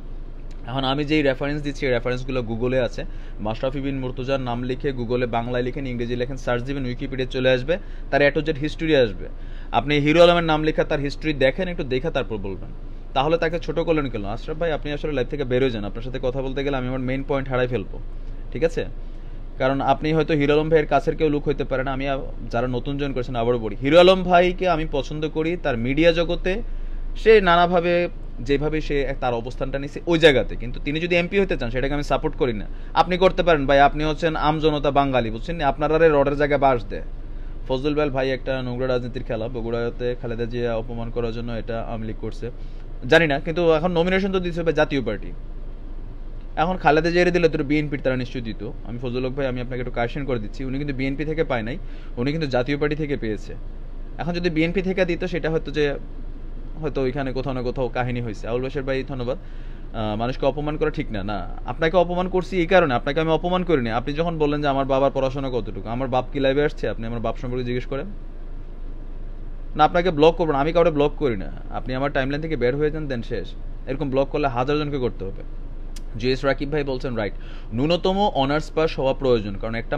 এখন আমি যেই রেফারেন্স দিচ্ছি এই রেফারেন্সগুলো গুগলে আছে। মাশরাফি বিন মুর্তজার নাম লিখে গুগলে বাংলায় লিখেন, ইংরেজি লেখেন, সার্চ দিবেন, উইকিপিডিয়া চলে আসবে, তার এ টু জেড হিস্ট্রি আসবে। আপনি হিরো আলমের নাম লেখা তার হিস্ট্রি দেখেন, একটু দেখে তারপর বলবেন। তাহলে তাকে ছোট করলেন কেন? আশরাফ ভাই আপনি আসলে লাইফ থেকে বেরোয় যান, আপনার সাথে কথা বলতে গেলে আমি আমার মেইন পয়েন্ট হারাই ফেলবো, ঠিক আছে? কারণ আপনি হয়তো হিরো আলম ভাইয়ের কাছের কেউ লোক হইতে পারে না। আমি যারা নতুন জয়েন করেছেন আবারও বলি, হিরো আলম ভাইকে আমি পছন্দ করি তার মিডিয়া জগতে, সে নানাভাবে যেভাবে সে তার অবস্থানটা নিচ্ছে ওই জায়গাতে, কিন্তু তিনি যদি এমপি হতে চান সেটাকে আমি সাপোর্ট করি না। আপনি করতে পারেন ভাই, আপনি হচ্ছেন আমজনতা বাঙালি, বুঝছেন না? আপনারা রডের জায়গায় বাস দেয়। ফজলুল ভাই একটা নোংরা রাজনীতির খেলা, বগুড়াতে খালেদা জিয়া অপমান করার জন্য এটা আওয়ামী লীগ করছে, জানি না, কিন্তু এখন নমিনেশন তো দিচ্ছে জাতীয় পার্টি। এখন খালেদা জিয়ারে দিলে তো বিএনপির তারা নিশ্চয়ই দিত। আমি ফজলুল হক ভাই, আমি আপনাকে একটু কারেকশন করে দিচ্ছি, উনি কিন্তু বিএনপি থেকে পায় নাই, উনি কিন্তু জাতীয় পার্টি থেকে পেয়েছে। এখন যদি বিএনপি থেকে দিত সেটা হয়তো যে হয়তো ওইখানে কোথাও না কোথাও কাহিনী হয়েছে। আউল বাশার ভাই ধন্যবাদ। মানুষকে অপমান করা ঠিক না। না, আপনাকে অপমান করছি এই কারণে, আপনাকে আমি অপমান করিনি। আপনি যখন বললেন যে আমার বাবার পড়াশোনা কতটুকু, আমার বাপ কি লাইভে আসছে, আপনি আমার বাপ সম্পর্কে জিজ্ঞেস করেন না। আপনাকে ব্লক করবো না, আমি কাউকে ব্লক করি না। আপনি আমার টাইমলাইন থেকে বের হয়ে যান, দেন শেষ। এরকম ব্লক করলে 1000 জনকে করতে হবে। জিএস রাকিব ভাই বলছেন রাইট, ন্যূনতম অনার্স পাস হওয়া প্রয়োজন। কারণ একটা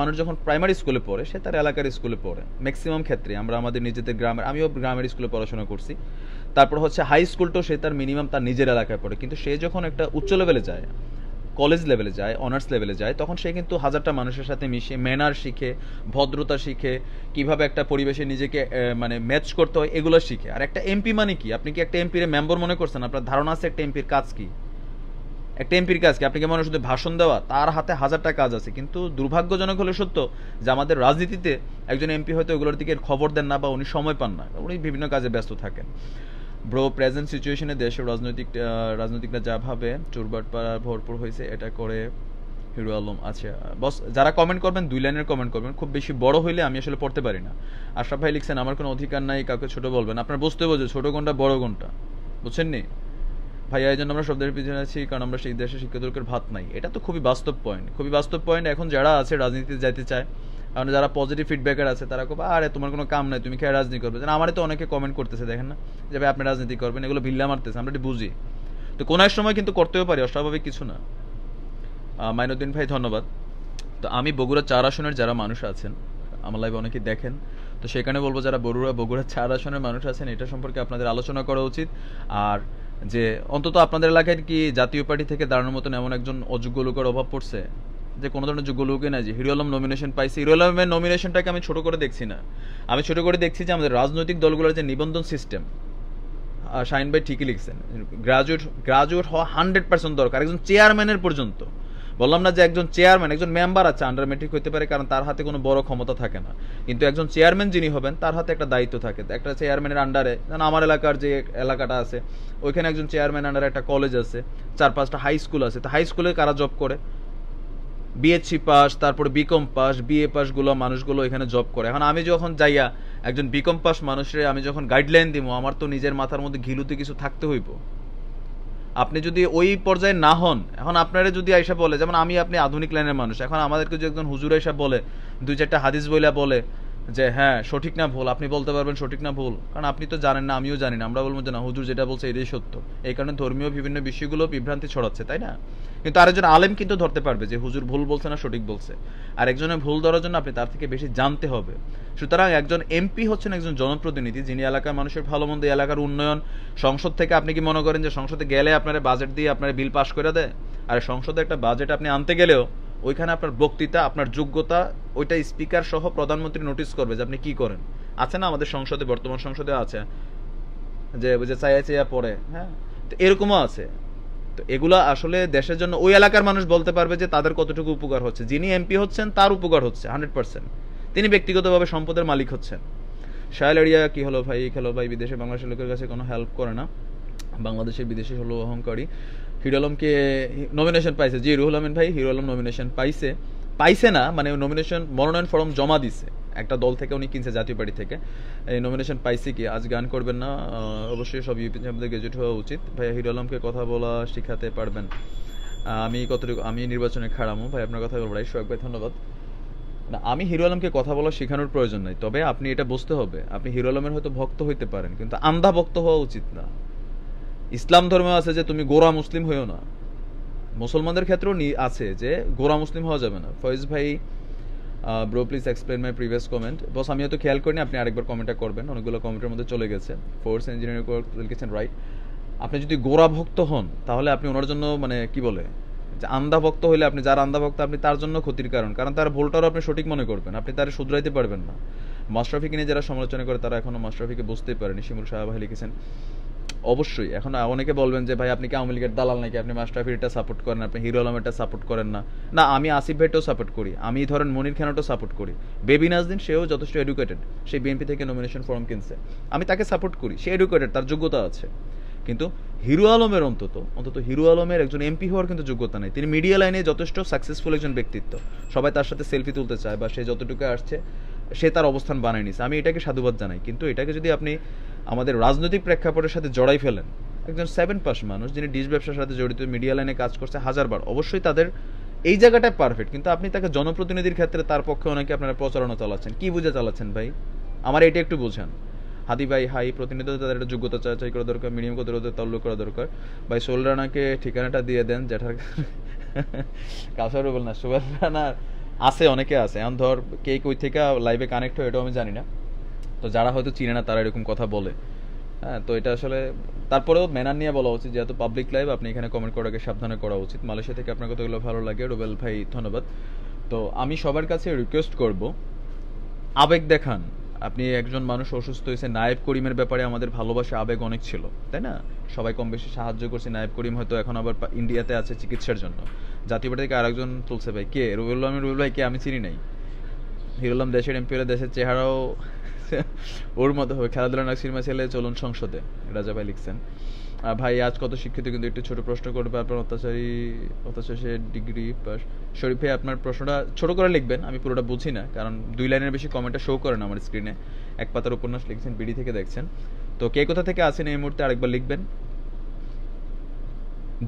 মানুষ যখন প্রাইমারি স্কুলে পড়ে, সে তার এলাকার স্কুলে পড়ে ম্যাক্সিমাম ক্ষেত্রে। আমরা আমাদের নিজেদের গ্রামের, আমিও গ্রামের স্কুলে পড়াশোনা করছি। তারপর হচ্ছে হাই স্কুলটাও সে তার মিনিমাম তার নিজের এলাকায় পড়ে। কিন্তু সে যখন একটা উচ্চ লেভেলে যায়, কলেজ লেভেলে যায়, অনার্স লেভেলে যায়, তখন সে কিন্তু 1000টা মানুষের সাথে মিশে ম্যানার শিখে, ভদ্রতা শিখে, কিভাবে একটা পরিবেশে নিজেকে মানে ম্যাচ করতে হয় এগুলো শিখে। আর একটা এমপি মানে কি, আপনি কি একটা এমপির মেম্বার মনে করছেন? আপনার ধারণা আছে একটা এমপির কাজ কি? একটা এমপির কাজ কি? আপনি কি মনে শুধু ভাষণ দেওয়া? তার হাতে 1000টা কাজ আছে। কিন্তু দুর্ভাগ্যজনক হলে সত্য যে আমাদের রাজনীতিতে একজন এমপি হয়তো ওগুলোর দিকে খবর দেন না, বা উনি সময় পান না, উনি বিভিন্ন কাজে ব্যস্ত থাকেন। ব্রো, প্রেজেন্ট সিচুয়েশনে দেশের রাজনৈতিকরা যা ভাবে চোরবাটপাড়া ভরপুর হয়েছে, এটা করে হিরো আলম। আচ্ছা বস, যারা কমেন্ট করবেন 2 লাইনের কমেন্ট করবেন, খুব বেশি বড় হইলে আমি আসলে পড়তে পারি না। আশরাফ ভাই লিখছেন আমার কোনো অধিকার নাই কাউকে ছোট বলবেন। আপনার বুঝতে হবে যে ছোট কোনটা বড় কোনটা, বুঝছেন নি ভাইয়া? এই জন্য আমরা সব দেশের পিছনে আছি, কারণ আমরা সেই দেশের শিক্ষিত লোকের ভাত নাই। এটা তো খুবই বাস্তব পয়েন্ট, খুবই বাস্তব পয়েন্ট। এখন যারা আছে রাজনীতিতে যাইতে চায়, কারণ যারা পজিটিভ ফিডব্যাকার আছে, তারা খুব আরে তোমার কোনো কাম নাই, তুমি খেয়ে রাজনীতি করবে। আমারে তো অনেকে কমেন্ট করতেছে, দেখেন না যে ভাই আপনি রাজনীতি করবেন, এগুলো ভিল্লা মারতেছে, আমরা এটি বুঝি। তো কোনো এক সময় কিন্তু করতেও পারি, অস্বাভাবিক কিছু না। মাইনুদ্দিন ভাই ধন্যবাদ। তো আমি বগুড়া 4 আসনের যারা মানুষ আছেন, আমার লাইভে অনেকে দেখেন, তো সেখানে বলবো যারা বগুড়া 4 আসনের মানুষ আছেন, এটা সম্পর্কে আপনাদের আলোচনা করা উচিত। আর যে অন্তত আপনাদের এলাকায় কি জাতীয় পার্টি থেকে দাঁড়ানোর মতন এমন একজন অযোগ্য লোকের অভাব পড়ছে? যে কোনো ধরনের যোগ্য লোকই নাই। যে হিরো আলম নমিনেশন পাইছে, হিরো আলমের নমিনেশনটাকে আমি ছোট করে দেখছি না, আমি ছোট করে দেখছি যে আমাদের রাজনৈতিক দলগুলোর যে নিবন্ধন সিস্টেম। শাহিন ভাই ঠিকই লিখছেন, গ্রাজুয়েট হওয়া 100% দরকার, একজন চেয়ারম্যানের পর্যন্ত। বললাম না যে একজন চেয়ারম্যান, একজন মেম্বার আছে আন্ডার মেট্রিক হইতে পারে, কারণ তার হাতে কোনো বড় ক্ষমতা থাকে না। কিন্তু একজন চেয়ারম্যান যিনি হবেন, তার হাতে একটা দায়িত্ব থাকে। একটা চেয়ারম্যানের আন্ডারে, যেমন আমার এলাকার যে এলাকাটা আছে, ওইখানে একজন চেয়ারম্যান আন্ডারে একটা কলেজ আছে, 4-5টা হাই স্কুল আছে। তো হাই স্কুলে কারা জব করে? বিএসসি পাস, তারপরে বিকম পাস, বিএ পাস গুলো মানুষগুলো এখানে জব করে। এখন আমি যখন যাইয়া একজন বিকম পাস মানুষের আমি যখন গাইডলাইন দিব, আমার তো নিজের মাথার মধ্যে ঘিলুতে কিছু থাকতে হইব। আপনি যদি ওই পর্যায়ে না হন, এখন আপনারা যদি আইসা বলে, যেমন আমি আপনি আধুনিক লাইনের মানুষ, এখন আমাদেরকে যদি একজন হুজুর আইসা বলে, 2-4টা হাদিস বইলা বলে যে হ্যাঁ সঠিক না ভুল, আপনি বলতে পারবেন সঠিক না ভুল, কারণ আপনি তো জানেন না, আমিও জানি না। আমরা বলবো যে না, হুজুর যেটা বলছে এটাই সত্য। এই কারণে ধর্মীয় বিভিন্ন বিষয়গুলো বিভ্রান্তি ছড়াচ্ছে, তাই না? কিন্তু আরেকজন আলেম কিন্তু ধরতে পারবে যে হুজুর ভুল বলছে না সঠিক বলছে। আর একজনের ভুল ধরার জন্য আপনি তার থেকে বেশি জানতে হবে। সুতরাং একজন এমপি হচ্ছেন একজন জনপ্রতিনিধি, যিনি এলাকার মানুষের ভালো মন্দ, এলাকার উন্নয়ন। সংসদ থেকে আপনি কি মনে করেন যে সংসদে গেলে আপনার বাজেট দিয়ে আপনার বিল পাস করে দেয়? আর সংসদে একটা বাজেট আপনি আনতে গেলেও ওইখানে আপনার বক্তৃতা, আপনার যোগ্যতা, ওইটা স্পিকার সহ প্রধানমন্ত্রী নোটিস করবে যে আপনি কি করেন। আছে না আমাদের সংসদে, বর্তমান সংসদে আছে যে চাইয়া চাইয়া পড়ে, হ্যাঁ, তো এরকমও আছে। তো এগুলা আসলে দেশের জন্য ওই এলাকার মানুষ বলতে পারবে যে তাদের কতটুকু উপকার হচ্ছে। যিনি এমপি হচ্ছেন তার উপকার হচ্ছে 100%। তিনি ব্যক্তিগতভাবে সম্পদের মালিক হচ্ছেন। শাহেল এরিয়া কি হলো ভাই? খেলো ভাই, বিদেশে বাংলাদেশের লোকের কাছে কোনো হেল্প করে না, বাংলাদেশের বিদেশি হলো অহংকারী। হিরো আলমকে নমিনেশন পাইছে, জি রুহুল আমিন ভাই, হিরো আলম নমিনেশন পাইছে না মানে নমিনেশন মনোনয়ন ফর্ম জমা দিছে একটা দল থেকে, উনি কিনছে জাতীয় পার্টি থেকে। এই নমিনেশন পাইছে কি? আজ গান করবেন না, অবশ্যই সব ইউপি আমাদের গ্রাজুয়েট হওয়া উচিত। ভাই হিরো আলমকে কথা বলা শিখাতে পারবেন? আমি নির্বাচনে খাড়ামো ভাই, আপনার কথা বলবো। সোহাগ ভাই ধন্যবাদ। না, আমি হিরো আলমকে কথা বলা শেখানোর প্রয়োজন নাই, তবে আপনি এটা বুঝতে হবে, আপনি হিরো আলমের হয়তো ভক্ত হইতে পারেন, কিন্তু আন্ধা ভক্ত হওয়া উচিত না। ইসলাম ধর্মে আছে যে তুমি গোরা মুসলিম হইও না, মুসলমানদের ক্ষেত্রেও আছে যে গোরা মুসলিম হওয়া যাবে না। ফয়েজ ভাই, bro please explain my previous comment. Boss আমি হয়তো খেয়াল করিনি, আপনি আরেকবার কমেন্টটা করবেন, অনেকগুলো কমেন্টের মধ্যে চলে গেছে। ফোর্স ইঞ্জিনিয়ারিং লিখেছেন রাইট। আপনি যদি গোরা ভক্ত হন, তাহলে আপনি ওনার জন্য মানে কি বলে যে আন্ধা ভক্ত হইলে, আপনি যার আন্ধা ভক্ত আপনি তার জন্য ক্ষতির কারণ, কারণ তার ভুলটারও আপনি সঠিক মনে করবেন, আপনি তার শুধরাইতে পারবেন না। মাশরাফিকে নিয়ে যারা সমালোচনা করে তারা এখনো মাশরাফিকে বুঝতেই পারেনি। শিমুল সাহা ভাই লিখেছেন অবশ্যই। এখন অনেকে বলবেন যে ভাই আপনি কি আওয়ামী লীগের দালাল নাকি, আপনি মাশরাফিরটা সাপোর্ট করেন, আপনি হিরো আলমেরটা সাপোর্ট করেন না। না, আমি আসিফ ভাইটাও সাপোর্ট করি, আমি ধরেন মনির খানটাও সাপোর্ট করি। বেবি নাজদিন সেও যথেষ্ট এডুকেটেড, সে বিএনপি থেকে নমিনেশন ফর্ম কিনছে, আমি তাকে সাপোর্ট করি, সে এডুকেটেড, তার যোগ্যতা আছে। কিন্তু হিরো আলমের অন্তত হিরো আলমের একজন এমপি হওয়ার কিন্তু যোগ্যতা নেই। তিনি মিডিয়া লাইনে যথেষ্ট সাকসেসফুল একজন ব্যক্তিত্ব, সবাই তার সাথে সেলফি তুলতে চায়, বা সে যতটুকু আসছে সে তার অবস্থান বানিয়ে নিছে, আমি এটাকে সাধুবাদ জানাই। কিন্তু এটাকে যদি আপনি আমাদের রাজনৈতিক প্রেক্ষাপটের সাথে জড়াই ফেলেন, একজন 7 পাস মানুষ যিনি ডিশ ব্যবসার সাথে জড়িত, মিডিয়া লাইনে কাজ করছে হাজারবার, অবশ্যই তাদের এই জায়গাটায় পারফেক্ট, কিন্তু আপনি তাকে জনপ্রতিনিধির ক্ষেত্রে তার পক্ষে অনেকে আপনারা প্রচারণা চালাচ্ছেন, কি বুঝে চালাচ্ছেন ভাই? আমার এটা একটু বুঝান। হাদি ভাই হাই, প্রতিনিধি তাদের একটা যোগ্যতা চাই করা দরকার, মিনিমাম কত তাল্লুক করা দরকার। ভাই সোহেল রানাকে ঠিকানাটা দিয়ে দেন, যেটার কাউসার বল না, সোহেল রানা আছে, অনেকে আছে, এখন ধর কে কই থেকে লাইভে কানেক্ট হয় এটাও আমি জানি না, তো যারা হয়তো চিনে না তারা এরকম কথা বলে। হ্যাঁ, তো এটা আসলে তারপরেও ম্যানার নিয়ে বলা উচিত, যেহেতু পাবলিক লাইভ, আপনি এখানে কমেন্ট করার আগে সাবধানে করা উচিত। মালয়েশিয়া থেকে আপনার কথাগুলো ভালো লাগে, রুবেল ভাই ধন্যবাদ। তো আমি সবার কাছে রিকোয়েস্ট করব, আবেগ দেখান। আপনি একজন মানুষ অসুস্থ হয়েছে, নায়েব করিমের ব্যাপারে আমাদের ভালোবাসা আবেগ অনেক ছিল, তাই না? সবাই কম বেশি সাহায্য করছে। নায়েব করিম হয়তো এখন আবার ইন্ডিয়াতে আছে চিকিৎসার জন্য। জাতীয় পার্টি থেকে আরেকজন তুলছে ভাই, কে? রুবেল ভাই কে? আমি চিনি নাই। হিরুল্লাম দেশের এমপি হলে দেশের চেহারাও ওর মতো হবে। খেলাধুলা না সিনেমা ছেলে, চলুন সংসদে, রাজা ভাই লিখছেন। ভাই আজ কত শিক্ষিত, কিন্তু একটু ছোট প্রশ্ন করবে, আপনার অত্যাচারী ডিগ্রি পাস। শরীফ ভাই আপনার প্রশ্নটা ছোট করে লিখবেন, আমি পুরোটা বুঝি না, কারণ 2 লাইনের বেশি কমেন্টটা শো করে না আমার স্ক্রিনে। 1 পাতার উপন্যাস লিখছেন, বিডি থেকে দেখছেন। তো কে কোথা থেকে আছেন এই মুহূর্তে আরেকবার লিখবেন।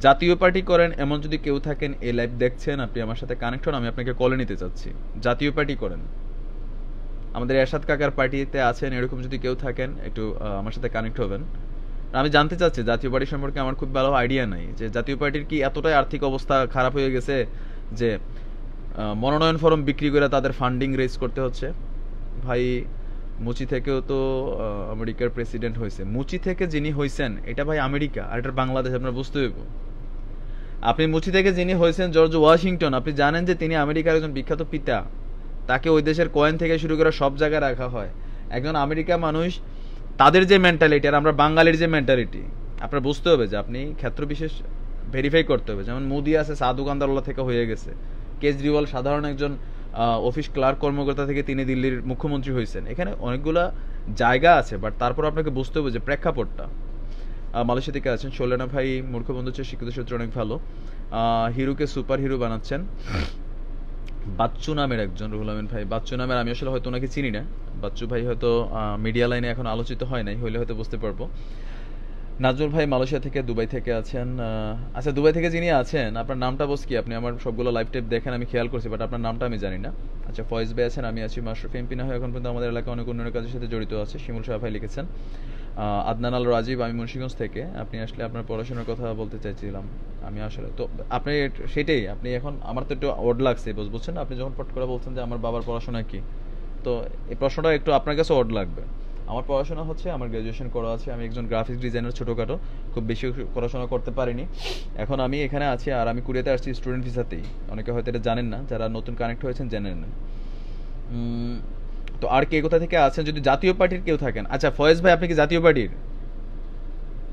জাতীয় পার্টি করেন এমন যদি কেউ থাকেন, এই লাইভ দেখছেন, আপনি আমার সাথে কানেক্ট হন, আমি আপনাকে কলে নিতে চাচ্ছি। জাতীয় পার্টি করেন, আমাদের এরশাদ কাকার পার্টিতে আছেন, এরকম যদি কেউ থাকেন একটু আমার সাথে কানেক্ট হবেন। আমি জানতে চাচ্ছি, জাতীয় পার্টি সম্পর্কে আমার খুব ভালো আইডিয়া নাই, যে জাতীয় পার্টির কি এতটাই আর্থিক অবস্থা খারাপ হয়ে গেছে যে মনোনয়ন ফর্ম বিক্রি করে তাদের ফান্ডিং রেজ করতে হচ্ছে। ভাই মুচি থেকেও তো আমেরিকার প্রেসিডেন্ট হয়েছে, মুচি থেকে যিনি হয়েছেন এটা ভাই আমেরিকা, আর এটা বাংলাদেশ, আপনার বুঝতে হইব। আপনি মুচি থেকে যিনি হয়েছেন জর্জ ওয়াশিংটন, আপনি জানেন যে তিনি আমেরিকার একজন বিখ্যাত পিতা, তাকে ওই দেশের কয়েন থেকে শুরু করে সব জায়গায় রাখা হয়। একজন আমেরিকা মানুষ, তাদের যে মেন্টালিটি আর আমরা বাঙালির যে মেন্টালিটি, আপনার বুঝতে হবে যে আপনি ক্ষেত্র বিশেষ ভেরিফাই করতে হবে। যেমন মোদি আছে চা দোকানদারওয়ালা থেকে হয়ে গেছে, কেজরিওয়াল সাধারণ একজন অফিস ক্লার্ক কর্মকর্তা থেকে তিনি দিল্লির মুখ্যমন্ত্রী হয়েছেন। এখানে অনেকগুলা জায়গা আছে, বাট তারপর আপনাকে বুঝতে হবে যে প্রেক্ষাপটটা। মালয়েশিয়া থেকে আছেন সোলেনা ভাই, মূর্খ বন্ধু হচ্ছে শিক্ষিত সূত্র অনেক ভালো, হিরোকে সুপার হিরো বানাচ্ছেন। বাচ্চু নামের একজন, রুহুল আমিন ভাই, বাচ্চু নামের আমি আসলে হয়তো ওনাকে চিনি না। বাচ্চু ভাই হয়তো মিডিয়া লাইনে এখন আলোচিত হয় নাই, হইলে হয়তো বুঝতে পারবো। নাজমুল ভাই মালয়েশিয়া থেকে, দুবাই থেকে আছেন। আচ্ছা, দুবাই থেকে যিনি আছেন আপনার নামটা বস কি? আপনি আমার সবগুলো লাইভ টেপ দেখেন, আমি খেয়াল করছি, বাট আপনার নামটা আমি জানি না। আচ্ছা, ফয়েজ ভাই আছেন, আমি আছি। মাশরুফ এমপি না হয় এখন পর্যন্ত আমাদের এলাকায় অনেক উন্নয়নের কাজের সাথে জড়িত আছে, শিমুল শাহ ভাই লিখেছেন। আদনান আল রাজীব, আমি মুন্সিগঞ্জ থেকে, আপনি আসলে আপনার পড়াশোনার কথা বলতে চাইছিলাম। আমি আসলে তো আপনি সেটাই, আপনি এখন আমার তো একটু অড লাগছে বুঝছেন, আপনি যখন পট করে বলছেন যে আমার বাবার পড়াশোনা কি, তো এই প্রশ্নটা একটু আপনার কাছে অড লাগবে। আমার পড়াশোনা হচ্ছে, আমার গ্র্যাজুয়েশন করা আছে, আমি একজন গ্রাফিক্স ডিজাইনার, ছোটোখাটো, খুব বেশি পড়াশোনা করতে পারিনি। এখন আমি এখানে আছি, আর আমি কুরিয়াতে আসছি স্টুডেন্ট ভিসাতেই। অনেকে হয়তো এটা জানেন না, যারা নতুন কানেক্ট হয়েছেন জেনে নেন। তো আর কে কোথা থেকে আছেন যদি জাতীয় পার্টির কেউ থাকেন? আচ্ছা ফয়েজ ভাই, আপনি কি জাতীয় পার্টির?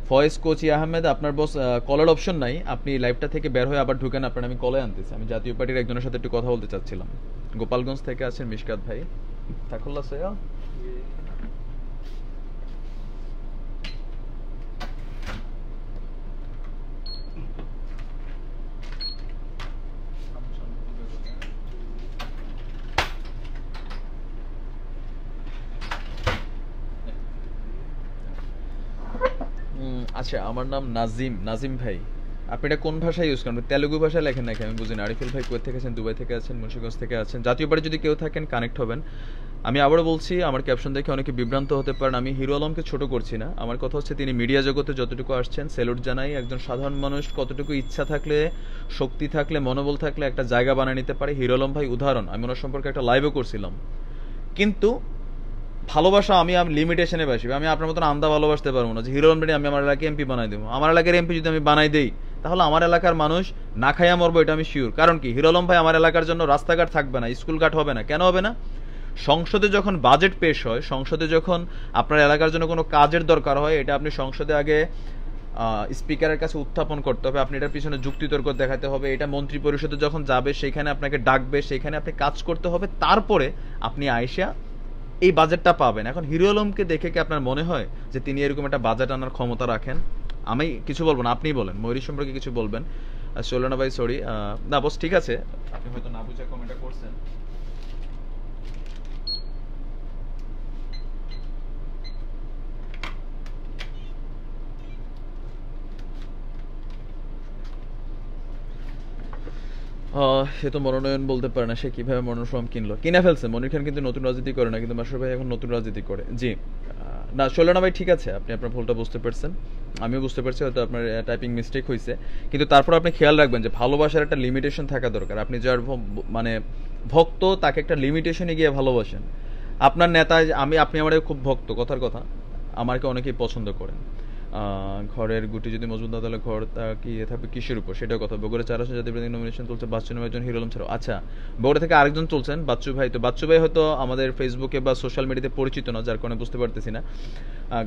ফয়েজ কোচি আহমেদ, আপনার বস কলার অপশন নাই, আপনি লাইভটা থেকে বের হয়ে আবার ঢুকেন, আপনার আমি কলে আনতেছি। আমি জাতীয় পার্টির একজনের সাথে একটু কথা বলতে চাচ্ছিলাম। গোপালগঞ্জ থেকে আছেন মিশকাত ভাই, থাকুল্লা সৈয়া। আচ্ছা, আমার নাম নাজিম ভাই। আপনি এটা কোন ভাষায় ইউজ করেন? তেলুগু ভাষায় লেখেন নাকি আমি বুঝি না। আরিফুল ভাই কুয়েত থেকে আছেন, দুবাই থেকে আছেন, মুন্সিগঞ্জ থেকে আছেন। জাতীয় পার্টি যদি কেউ থাকেন কানেক্ট হবেন। আমি আবারও বলছি, আমার ক্যাপশন দেখে অনেকে বিভ্রান্ত হতে পারেন, আমি হিরো আলমকে ছোট করছি না। আমার কথা হচ্ছে তিনি মিডিয়া জগতে যতটুকু আসছেন স্যালুট জানাই। একজন সাধারণ মানুষ কতটুকু ইচ্ছা থাকলে, শক্তি থাকলে, মনোবল থাকলে একটা জায়গা বানিয়ে নিতে পারে। হিরো আলম ভাই উদাহরণ, আমি ওনার সম্পর্কে একটা লাইভও করছিলাম। কিন্তু ভালোবাসা আমি লিমিটেশনে বাসি। আমি আপনার মতন আন্দা ভালোবাসতে পারবো না যে হিরো আলম আমি আমার এলাকায় এমপি বানাই দেবো। আমার এলাকার এমপি যদি আমি বানাই দেই, তাহলে আমার এলাকার মানুষ না খাইয়া মরবো, এটা আমি শিওর। কারণ কি, হিরো আলম ভাই আমার এলাকার জন্য রাস্তাঘাট থাকবে না, স্কুলঘাট হবে না। কেন হবে না? সংসদে যখন বাজেট পেশ হয়, সংসদে যখন আপনার এলাকার জন্য কোনো কাজের দরকার হয়, এটা আপনি সংসদে আগে স্পিকারের কাছে উত্থাপন করতে হবে, আপনি এটার পিছনে যুক্তিতর্ক দেখাতে হবে, এটা মন্ত্রী পরিষদে যখন যাবে সেখানে আপনাকে ডাকবে, সেখানে আপনি কাজ করতে হবে, তারপরে আপনি আইসা এই বাজেটটা পাবেন। এখন হিরো আলমকে দেখে কি আপনার মনে হয় যে তিনি এরকম একটা বাজেট আনার ক্ষমতা রাখেন? আমি কিছু বলবো না, আপনিই বলেন ময়ূরী সম্পর্কে কিছু বলবেন। চলো ভাই, সরি। না বস, ঠিক আছে, আপনি হয়তো না বুঝে কমেন্টটা করছেন। সে তো মনোনয়ন বলতে পারে না, সে কিভাবে মনোনয়ন ফর্ম কিনলো, কিনে ফেলছে। মনির খান কিন্তু নতুন রাজনীতি করে না, কিন্তু মাসুর ভাই এখন নতুন রাজনীতি করে। জি, না চলে না ভাই, ঠিক আছে, আপনি আপনার ভুলটা বুঝতে পারছেন, আমিও বুঝতে পারছি, হয়তো আপনার টাইপিং মিস্টেক হয়েছে। কিন্তু তারপর আপনি খেয়াল রাখবেন যে ভালোবাসার একটা লিমিটেশন থাকা দরকার। আপনি যার মানে ভক্ত, তাকে একটা লিমিটেশনে গিয়ে ভালোবাসেন। আপনার নেতা, আপনি আমার খুব ভক্ত, কথার কথা, আমাকে অনেকেই পছন্দ করেন। ঘরের গুটি যদি মজবুত না, তাহলে ঘর তা কি থাকবে কিসের উপর, সেটাও কথা। বগুড়া 4 আসন জাতীয় প্রার্থী নমিনেশন চলছে, বাচ্চু নামে একজন, হিরো আলম ছাড়াও। আচ্ছা, বগুড়া থেকে আরেকজন চলছেন, বাচ্চু ভাই। তো বাচ্চু ভাই হয়তো আমাদের ফেসবুকে বা সোশ্যাল মিডিয়াতে পরিচিত না, যার কারণে বুঝতে পারতেছি না।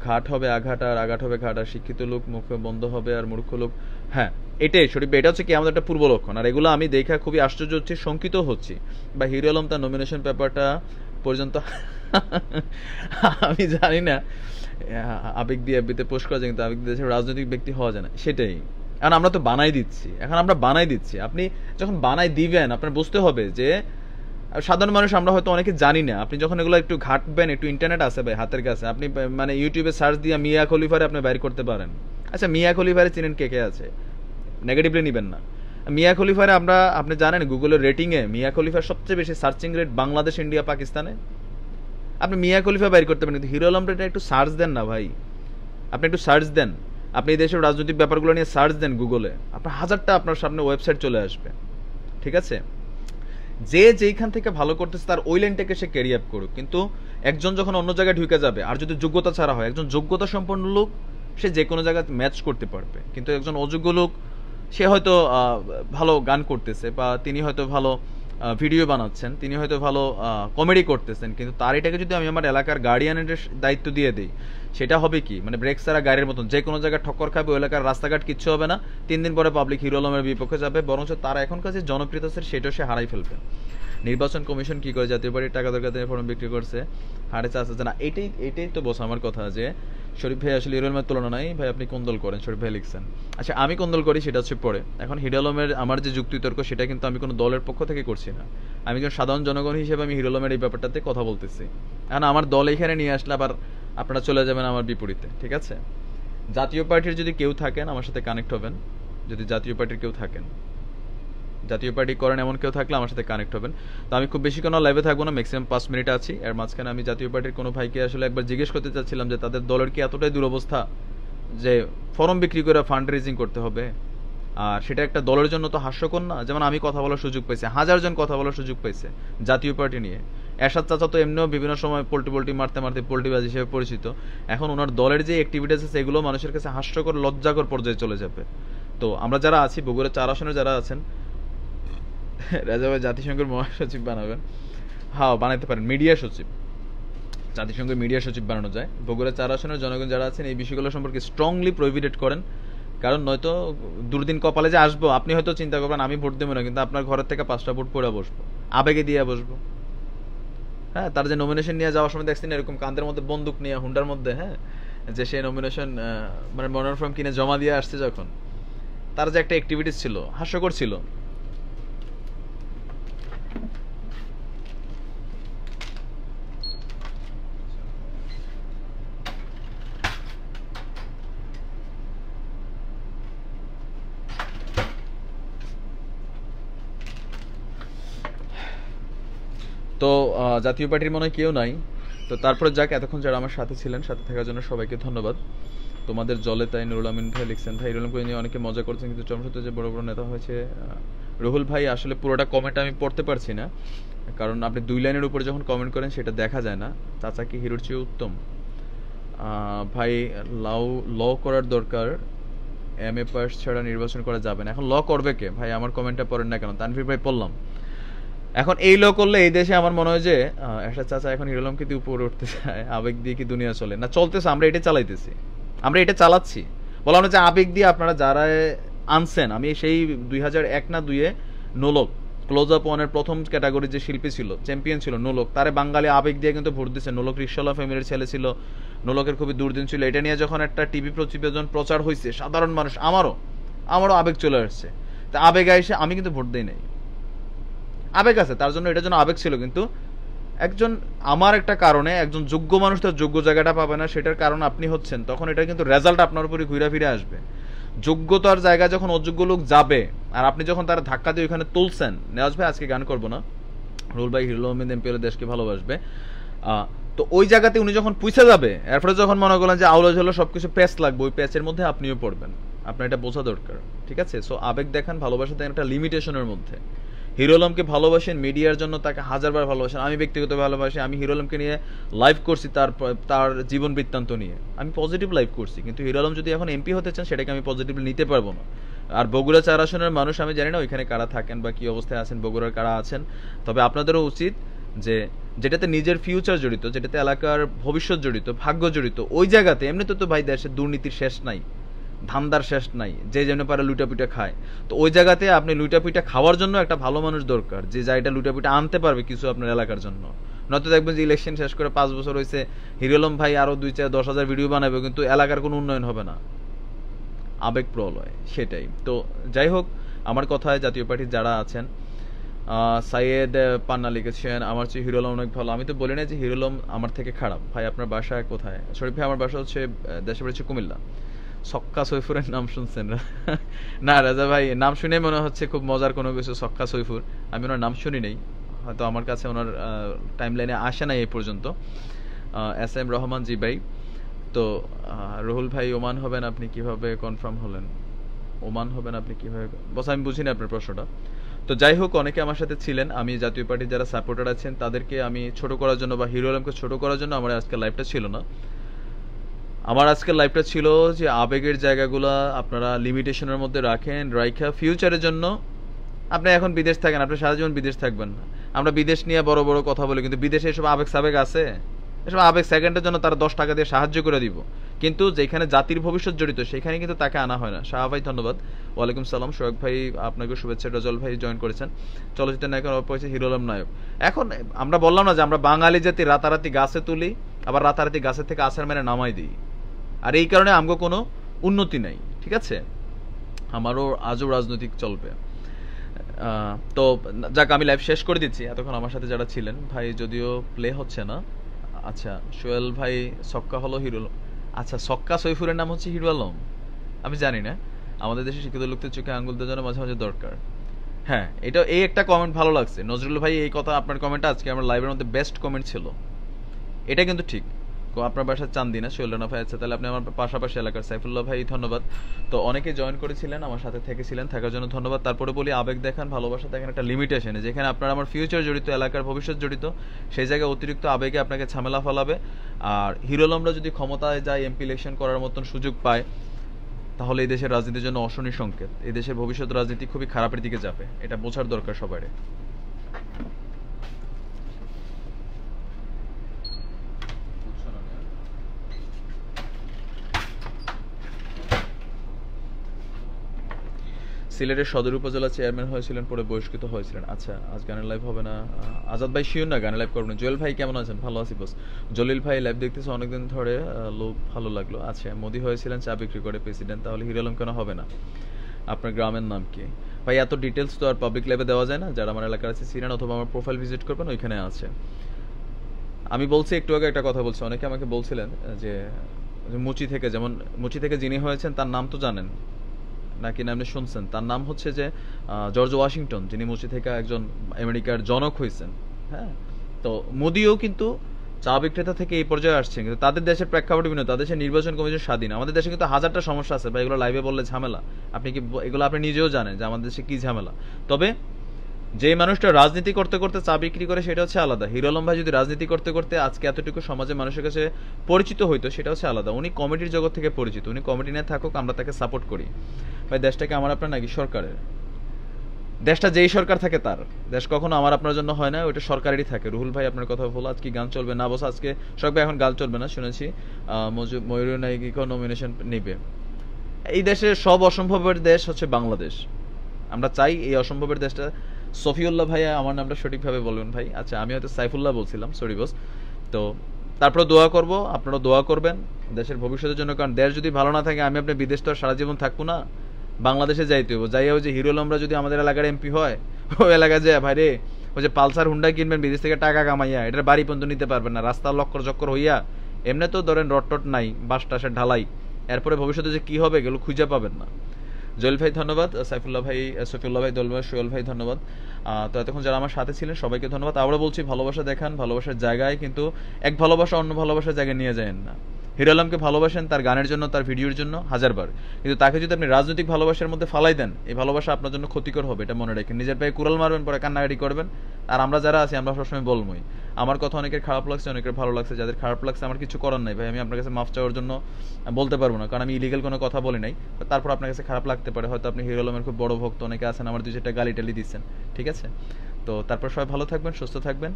ঘাট হবে আঘাট, আর আঘাট হবে ঘাট, আর শিক্ষিত লোক মুখ বন্ধ হবে, আর মূর্খ লোক। হ্যাঁ, এটাই শরীফ, এটা হচ্ছে কি আমাদের একটা পূর্ব লক্ষণ। আর এগুলো আমি দেখা খুবই আশ্চর্য হচ্ছি, শঙ্কিত হচ্ছি। বা হিরো আলম তার নমিনেশন পেপারটা পর্যন্ত আমি জানি না, আবেগ দিয়ে এফবিতে পোস্ট করা যায়, কিন্তু আবেগ দিয়ে রাজনৈতিক ব্যক্তি হওয়া যায় না, সেটাই। এখন আমরা তো বানাই দিচ্ছি, আমরা বানাই দিচ্ছি। আপনি যখন বানাই দিবেন, আপনার বুঝতে হবে যে সাধারণ মানুষ আমরা হয়তো অনেকে জানি না। আপনি যখন এগুলো একটু ঘাটবেন, একটু ইন্টারনেট আছে ভাই হাতের কাছে, আপনি মানে ইউটিউবে সার্চ দিয়ে মিয়া খলিফারে আপনি বাইর করতে পারেন। আচ্ছা, মিয়া খলিফারে চিনেন কে কে আছে? নেগেটিভলি নিবেন না। মিয়া খলিফারে আপনি জানেন গুগলের রেটিংয়ে মিয়া খলিফার সবচেয়ে বেশি সার্চিং রেট বাংলাদেশ, ইন্ডিয়া, পাকিস্তানে। আপনি মিয়া খলিফা বাইর করতে পারেন, কিন্তু হিরো আলমটা একটু সার্চ দেন না ভাই, আপনি একটু সার্চ দেন। আপনি এই দেশের রাজনৈতিক ব্যাপারগুলো নিয়ে সার্চ দেন গুগলে, আপনার হাজারটা আপনার সামনে ওয়েবসাইট চলে আসবে। ঠিক আছে, যে যেইখান থেকে ভালো করতেছে তার ওই লাইনটাকে সে ক্যারি আপ করুক। কিন্তু একজন যখন অন্য জায়গায় ঢুকে যাবে, আর যদি যোগ্যতা ছাড়া হয়, একজন যোগ্যতা সম্পন্ন লোক সে যে কোনো জায়গায় ম্যাচ করতে পারবে। কিন্তু একজন অযোগ্য লোক, সে হয়তো ভালো গান করতেছে, বা তিনি হয়তো ভালো ভিডিও বানাচ্ছেন, তিনি হয়তো ভালো কমেডি করতেছেন, কিন্তু তার এটাকে যদি আমি আমার এলাকার গার্ডিয়ানের দায়িত্ব দিয়ে দিই, সেটা হবে কি, মানে ব্রেক ছাড়া গাড়ির মতন যে কোনো জায়গায় ঠক্কর খাবে, ওই এলাকার রাস্তাঘাট কিচ্ছু হবে না। 3 দিন পরে পাবলিক হিরো আলমের বিপক্ষে যাবে, বরঞ্চ তারা এখনকার যে জনপ্রিয়তা আছে সেটাও সে হারাই ফেলবে। নির্বাচন কমিশন কি করে, জাতীয় পার্টির টাকা দরকার ফর্ম বিক্রি করছে, হারে চাচ্ছে না। এটাই তো বস আমার কথা, যে শরীফ ভাই আসলে হিরো আলমের তুলনা নাই ভাই, আপনি কোন দল করেন, শরীফ ভাই লিখছেন। আচ্ছা, আমি কোন দল করি সেটা হচ্ছে পরে। এখন হিরো আলমের আমার যে যুক্তিতর্ক, সেটা কিন্তু আমি কোনো দলের পক্ষ থেকে করছি না। আমি একজন সাধারণ জনগণ হিসেবে আমি হিরো আলমের এই ব্যাপারটাতে কথা বলতেছি। এখন আমার দল এখানে নিয়ে আসলে আবার আপনারা চলে যাবেন আমার বিপরীতে। ঠিক আছে, জাতীয় পার্টির যদি কেউ থাকেন আমার সাথে কানেক্ট হবেন। যদি জাতীয় পার্টির কেউ থাকেন, জাতীয় পার্টি করেন এমন কেউ থাকলে আমার সাথে কানেক্ট হবেন। তো আমি খুব বেশি কোনো লাইভে থাকবো না, ম্যাক্সিমাম 5 মিনিট আছি। এর মাঝখানে আমি জাতীয় পার্টির কোনো ভাইকে আসলে একবার জিজ্ঞেস করতে চাচ্ছিলাম যে তাদের দলের কি এতটাই দুরবস্থা যে ফর্ম বিক্রি করে ফান্ড রেজিং করতে হবে? আর সেটা একটা দলের জন্য তো হাস্যকর না? যেমন আমি কথা বলার সুযোগ পাইছি, 1000 জন কথা বলার সুযোগ পাইছে জাতীয় পার্টি নিয়ে। এরশাদ চাচা তো এমনিও বিভিন্ন সময় পোল্টি মারতে মারতে পোল্টিবাজ হিসেবে পরিচিত। এখন ওনার দলের যে অ্যাক্টিভিটিস আছে এগুলো মানুষের কাছে হাস্যকর, লজ্জাকর পর্যায়ে চলে যাবে। তো আমরা যারা আছি, বগুড়া 4 আসনে যারা আছেন, রাজা ভাই জাতিসংঘের মহাসচিব বানাবেন। হ্যাঁ, বানাইতে পারেন, মিডিয়া সচিব, জাতিসংঘের মিডিয়া সচিব বানানো যায়। বগুড়া 4 আসনের জনগণ যারা আছেন এই বিষয়গুলো সম্পর্কে স্ট্রংলি প্রহিবিটেড করেন, কারণ নয়তো দুর্দিন কপালে যে আসবো, আপনি হয়তো চিন্তা করবেন আমি ভোট দেবো না, কিন্তু আপনার ঘরের থেকে 5টা ভোট পড়ে বসবো, আবেগে দিয়ে বসবো। হ্যাঁ, তার যে নমিনেশন নিয়ে যাওয়ার সময় দেখছেন এরকম কান্দের মধ্যে বন্দুক নিয়ে, হুন্ডার মধ্যে, হ্যাঁ, যে সেই নমিনেশন মানে মনোনয়ন ফর্ম কিনে জমা দিয়ে আসছে, যখন তার যে একটা অ্যাক্টিভিটিস ছিল, হাস্যকর ছিল। তো জাতীয় পার্টির মনে হয় কেউ নাই। তো তারপরে যাক, এতক্ষণ যারা আমার সাথে ছিলেন, সাথে থাকার জন্য সবাইকে ধন্যবাদ। তোমাদের জলে তাই নুরুল আমিন ভাই লিখছেন, ভাই হিরো আলমকে নিয়ে অনেকে মজা করছেন, কিন্তু চমৎকার যে বড় বড় নেতা হয়েছে। রুহুল ভাই, আসলে পুরোটা কমেন্ট আমি পড়তে পারছি না, কারণ আপনি 2 লাইনের উপরে যখন কমেন্ট করেন সেটা দেখা যায় না। চাচা কি হিরোর চেয়ে উত্তম? ভাই, ল করার দরকার, MA পাস ছাড়া নির্বাচন করা যাবে না। এখন ল করবে কে ভাই? আমার কমেন্টটা পড়েন না কেন? তানভীর ভাই, পড়লাম। এখন এই ল করলে এই দেশে আমার মনে হয় যে একটা চাচা এখন হিরো আলমকে দিয়ে উপরে উঠতে চায়, আবেগ দিয়ে কি দুনিয়া চলে না? চলতেছে, আমরা এটা চালাইতেছি, আমরা এটা চালাচ্ছি। বলা হচ্ছে আবেগ দিয়ে আপনারা যারা আনছেন, আমি সেই 2001 না 2-এ নোলক ক্লোজ আপ ওয়ানের প্রথম ক্যাটাগরির যে শিল্পী ছিল, চ্যাম্পিয়ন ছিল নোলক, তারে বাঙালি আবেগ দিয়ে কিন্তু ভোট দিচ্ছে। নোলক রিক্সাওয়ালা ফ্যামিলির ছেলে ছিল, নোলকের খুবই দুর্দিন ছিল, এটা নিয়ে যখন একটা টিভি প্রতিবেদন প্রচার হয়েছে, সাধারণ মানুষ আমারও আবেগ চলে আসছে। তা আবেগ এসে আমি কিন্তু ভোট দিই নাই, আবেগ আছে তার জন্য, এটার জন্য আবেগ ছিল, কিন্তু একজন আমার একটা কারণে একজন যোগ্য মানুষ তার যোগ্য জায়গাটা পাবে না, সেটার কারণ আপনি হচ্ছেন, তখন এটা কিন্তু রেজাল্ট আপনার উপরে ঘুরে ফিরে আসবে। যোগ্যতার জায়গায় যখন অযোগ্য লোক যাবে, আর আপনি যখন তার ধাক্কা দিয়ে ওইখানে তুলছেন, নেওয়াজ ভাই আজকে গান করবো না, রুল ভাই হিরুল আহমেদ এমপি হলে দেশকে ভালোবাসবে, তো ওই জায়গাতে উনি যখন পুষে যাবে, এরপরে যখন মনে করলেন যে আউলাজ হলো সবকিছু প্যাচ লাগবে, ওই প্যাচের মধ্যে আপনিও পড়বেন, আপনার এটা বোঝা দরকার, ঠিক আছে? সো আবেগ দেখান, ভালোবাসা দেখেন একটা লিমিটেশনের মধ্যে। হিরো আলমকে ভালোবাসেন, মিডিয়ার জন্য তাকে হাজারবার ভালোবাসেন, আমি ব্যক্তিগত ভালোবাসি, আমি হিরো আলমকে নিয়ে লাইভ করছি, তার জীবন বৃত্তান্ত নিয়ে আমি পজিটিভ লাইভ করছি, কিন্তু হিরো আলম যদি এখন এমপি হতে চান সেটাকে আমি পজিটিভলি নিতে পারবো না। আর বগুড়া 4 আসনের মানুষ আমি জানি না ওইখানে কারা থাকেন বা কি অবস্থায় আছেন, বগুড়ার কারা আছেন, তবে আপনাদেরও উচিত যে যেটাতে নিজের ফিউচার জড়িত, যেটাতে এলাকার ভবিষ্যৎ জড়িত, ভাগ্য জড়িত, ওই জায়গাতে এমনিতে তো ভাই দেশের দুর্নীতির শেষ নাই, ধান্দার শেষ নাই, যে যেন পারে লুটাপিটা খায়, তো ওই জায়গাতে আপনি লুটাপিটা খাওয়ার জন্য একটা ভালো মানুষ দরকার, যে যাইটা লুটাপিটা আনতে পারবে কিছু আপনার এলাকার জন্য। নয়তো দেখবেন যে ইলেকশন শেষ করে 5 বছর হয়েছে, হিরো আলম ভাই আরো 2-4-10,000 ভিডিও বানাবে, কিন্তু এলাকার কোনো উন্নয়ন হবে না, আবেগ প্রলয় সেটাই। তো যাই হোক, আমার কথায় জাতীয় পার্টির যারা আছেন, সাইয়েদ পান্না লিখেছেন আমার চেয়ে হিরো আলম অনেক ভালো। আমি তো বলি না যে হিরো আলম আমার থেকে খারাপ। ভাই আপনার বাসা কোথায়? শরীফ ভাই আমার বাসা হচ্ছে দেশে বাড়ি হচ্ছে কুমিল্লা। সক্কা সৈফুরের নাম শুনছেন? না রাজা ভাই, নাম শুনে মনে হচ্ছে খুব মজার কোনো কিছু, সক্কা সৈফুর, আমি ওনার নাম শুনি নাই, হয়তো আমার কাছে ওনার টাইম লাইনে আসে নাই এই পর্যন্ত। এস এম রহমান জি ভাই। তো রুহুল ভাই, ওমান হবেন আপনি কিভাবে কনফার্ম হলেন? ওমান হবেন আপনি কিভাবে? বস আমি বুঝিনি আপনার প্রশ্নটা। তো যাই হোক, অনেকে আমার সাথে ছিলেন, আমি জাতীয় পার্টির যারা সাপোর্টার আছেন তাদেরকে আমি ছোট করার জন্য বা হিরো আলমকে ছোট করার জন্য আমার আজকে লাইভটা ছিল না। আমার আজকের লাইভটা ছিল যে আবেগের জায়গাগুলো আপনারা লিমিটেশনের মধ্যে রাখেন, রাইখা ফিউচারের জন্য। আপনি এখন বিদেশ থাকেন, আপনি সারা জীবন বিদেশ থাকবেন না। আমরা বিদেশ নিয়ে বড় বড় কথা বলি, কিন্তু বিদেশে এসব আবেগ সাবেগ আছে? এসব আবেগ সেকেন্ডের জন্য তারা 10 টাকা দিয়ে সাহায্য করে দিব, কিন্তু যেখানে জাতির ভবিষ্যৎ জড়িত সেখানে কিন্তু তাকে আনা হয় না। শাহ ভাই ধন্যবাদ, ওয়ালাইকুম সালাম। সোহাগ ভাই আপনাকে শুভেচ্ছা। রজল ভাই জয়েন করেছেন। চলচ্চিত্র নায়কের অল্প হয়েছে হিরো আলম নায়ক। এখন আমরা বললাম না যে আমরা বাঙালি জাতি রাতারাতি গাছে তুলি, আবার রাতারাতি গাছের থেকে আছাড় মেরে নামাই দিই, আর এই কারণে আমগো কোনো উন্নতি নাই, ঠিক আছে? আমারও আজও রাজনৈতিক চলবে। তো যাক, আমি লাইভ শেষ করে দিচ্ছি। এতক্ষণ আমার সাথে যারা ছিলেন, ভাই যদিও প্লে হচ্ছে না। আচ্ছা সোহেল ভাই, সক্কা হলো হিরো আলম। আচ্ছা, সক্কা সৈফুরের নাম হচ্ছে হিরো আলম, আমি জানি না। আমাদের দেশে শিক্ষিত লোকদের চোখে আঙ্গুল দেওয়ার জন্য মাঝে মাঝে দরকার। হ্যাঁ, এটা এই একটা কমেন্ট ভালো লাগছে নজরুল ভাই, এই কথা আপনার কমেন্টটা আজকে আমার লাইভের মধ্যে বেস্ট কমেন্ট ছিল, এটা কিন্তু ঠিক। আপনার বাসা চান্দিনা, শৈলনা ভাই আছে, তাহলে আপনি আমার পাশাপাশি এলাকার। সাইফুল্লাহ ভাই ধন্যবাদ। তো অনেকে জয়েন করেছিলেন, আমার সাথে থেকেছিলেন, থাকার জন্য ধন্যবাদ। তারপরে বলি, আবেগ দেখান, ভালোবাসা দেখেন একটা লিমিটেশনে, যেখানে আপনার আমার ফিউচার জড়িত, এলাকার ভবিষ্যৎ জড়িত, সেই জায়গায় অতিরিক্ত আবেগে আপনাকে ঝামেলা ফলাবে। আর হিরো আলমরা যদি ক্ষমতায় যায়, এমপি ইলেকশন করার মতন সুযোগ পায়, তাহলে এই দেশের রাজনীতির জন্য অশনি সংকেত, এই দেশের ভবিষ্যৎ রাজনীতি খুবই খারাপের দিকে যাবে, এটা বোঝার দরকার সবার। সিলেটের সদর উপজেলা চেয়ারম্যান হয়েছিলেন, পরে বহিষ্কৃত হয়েছিলেন। আচ্ছা, আজ গানের লাইভ হবে না। আজাদ ভাই শিওর না গানের লাইভ করবেন। জুয়েল ভাই কেমন আছেন? ভালো আছি বস। জলিল ভাই লাইভ দেখতেছে অনেকদিন ধরে, লোক ভালো লাগলো। আচ্ছা, মোদি হয়েছিলেন চা বিক্রি করে প্রেসিডেন্ট, তাহলে হিরো আলম কেন হবে না? আপনার গ্রামের নাম কি? ভাই এত ডিটেলস তো আর পাবলিক লাইভে দেওয়া যায় না, যারা আমার এলাকার আছে চিনেন, অথবা আমার প্রোফাইল ভিজিট করবেন, ওইখানে আছে। আমি বলছি একটু আগে একটা কথা বলছি, অনেকে আমাকে বলছিলেন যে মুচি থেকে, যেমন মুচি থেকে যিনি হয়েছেন তার নাম তো জানেন নাকি না আপনি শুনছেন? তার নাম হচ্ছে যে জর্জ ওয়াশিংটন, যিনি মুচি থেকে একজন আমেরিকার জনক হয়েছেন। হ্যাঁ, তো মোদিও কিন্তু চা বিক্রেতা থেকে এই পর্যায়ে আসছেন, কিন্তু তাদের দেশের প্রেক্ষাপট বিভিন্ন, তাদের দেশের নির্বাচন কমিশন স্বাধীন। আমাদের দেশে কিন্তু হাজারটা সমস্যা আছে বা এগুলো লাইভে বললে ঝামেলা। আপনি কি এগুলো আপনি নিজেও জানেন যে আমাদের দেশে কি ঝামেলা। তবে যে মানুষটা রাজনীতি করতে করতে চা বিক্রি করে সেটা হচ্ছে আলাদা। হিরো আলম ভাই যদি রাজনীতি করতে করতে আজকে এতটুকু সমাজে মানুষের কাছে পরিচিত হইতো, সেটা হচ্ছে আলাদা। উনি কমিটির জগৎ থেকে পরিচিত, উনি কমিটি নিয়ে থাকুক, আমরা তাকে সাপোর্ট করি। ভাই দেশটাকে আমার আপনার নাকি সরকারের? দেশটা যেই সরকার থাকে তার, দেশ কখনো আমার আপনার জন্য হয় না, ওইটা সরকারেরই থাকে। রুহুল ভাই আপনার কথা বলো, আজকে গান চলবে না? বস আজকে শখ ভাই এখন গান চলবে না, শুনেছি ময়ূর নায়িকা নমিনেশন নিবে। এই দেশের সব অসম্ভবের দেশ হচ্ছে বাংলাদেশ। আমরা চাই এই অসম্ভবের দেশটা। সফিউল্লাহ ভাই আমার নামটা সঠিকভাবে বলবেন ভাই। আচ্ছা, আমি হয়তো সাইফুল্লাহ বলছিলাম, সরি বস। তো তারপরে দোয়া করব, আপনারা দোয়া করবেন দেশের ভবিষ্যতের জন্য, কারণ দেশ যদি ভালো না থাকে আমি আপনি বিদেশ তো আর সারা জীবন থাকবো না, বাংলাদেশে যাইতে হইব। যাইয়া ওই যে হিরো আলমরা যদি আমাদের এলাকার এমপি হয়, ওই এলাকায় যায় ভাই রে, ওই যে পালসার হুন্ডা কিনবেন বিদেশ থেকে টাকা কামাইয়া, এটার বাড়ি পর্যন্ত নিতে পারবেন না, রাস্তা লক্কর চক্কর হইয়া, এমনি তো ধরেন রট টট নাই, বাস টাসের ঢালাই, এরপরে ভবিষ্যতে যে কি হবে এগুলো খুঁজে পাবেন না। জয়েল ভাই ধন্যবাদ, সাইফুল্লাহ ভাই, সফিউল্লাহ ভাই, দোল ভাই, সোহেল ভাই ধন্যবাদ। তো এতক্ষণ যারা আমার সাথে ছিলেন সবাইকে ধন্যবাদ। আবারও বলছি, ভালোবাসা দেখান ভালোবাসার জায়গায়, কিন্তু এক ভালোবাসা অন্য ভালোবাসার জায়গায় নিয়ে যায়েন না। হিরো আলমকে ভালোবাসেন তার গানের জন্য, তার ভিডিওর জন্য হাজারবার, কিন্তু তাকে যদি আপনি রাজনৈতিক ভালোবাসার মধ্যে ফালাই দেন, এই ভালোবাসা আপনার জন্য ক্ষতিকর হবে, এটা মনে রাখেন। নিজের পায়ে কুড়াল মারবেন, পরে কান্নাকাটি করবেন। আর আমরা যারা আছি আমরা সবসময় বলবই, আমার কথা অনেকের খারাপ লাগছে, অনেকের ভালো লাগছে, যাদের খারাপ লাগছে আমার কিছু করার নাই ভাই, আমি আপনার কাছে মাফ চাওয়ার জন্য বলতে পারবো না, কারণ আমি ইলিগাল কোনো কথা বলি নাই। তারপর আপনার কাছে খারাপ লাগতে পারে, হয়তো আপনি হিরো আলমের খুব বড় ভক্ত, অনেকে আছেন আমার 2-4টা গালি টালি দিচ্ছেন, ঠিক আছে? তো তারপর সবাই ভালো থাকবেন, সুস্থ থাকবেন।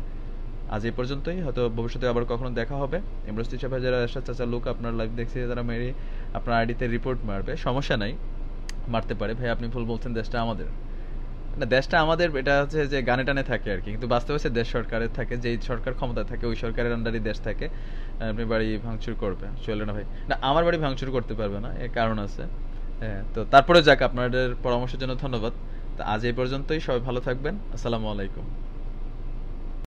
আজ এই পর্যন্তই, হয়তো ভবিষ্যতে আবার কখনো দেখা হবে। ইমরোজ তিশা ভাই, যারা এরশাদ চাচা লোক আপনার লাইভ দেখছে, তারা মেরে আপনার আইডিতে রিপোর্ট মারবে, সমস্যা নাই, মারতে পারে ভাই। আপনি ভুল বলছেন, দেশটা আমাদের না, দেশটা আমাদের এটা হচ্ছে যে গানে টানে থাকে আর কি, কিন্তু বাস্তবে হচ্ছে দেশ সরকারের থাকে, যেই সরকার ক্ষমতায় থাকে ওই সরকারের আন্ডারই দেশ থাকে। আপনি বাড়ি ভাঙচুর করবে চলে না ভাই, না আমার বাড়ি ভাঙচুর করতে পারবে না, এর কারণ আছে। হ্যাঁ, তো তারপরে যাক, আপনাদের পরামর্শের জন্য ধন্যবাদ। তো আজ এই পর্যন্তই, সবাই ভালো থাকবেন, আসসালামু আলাইকুম।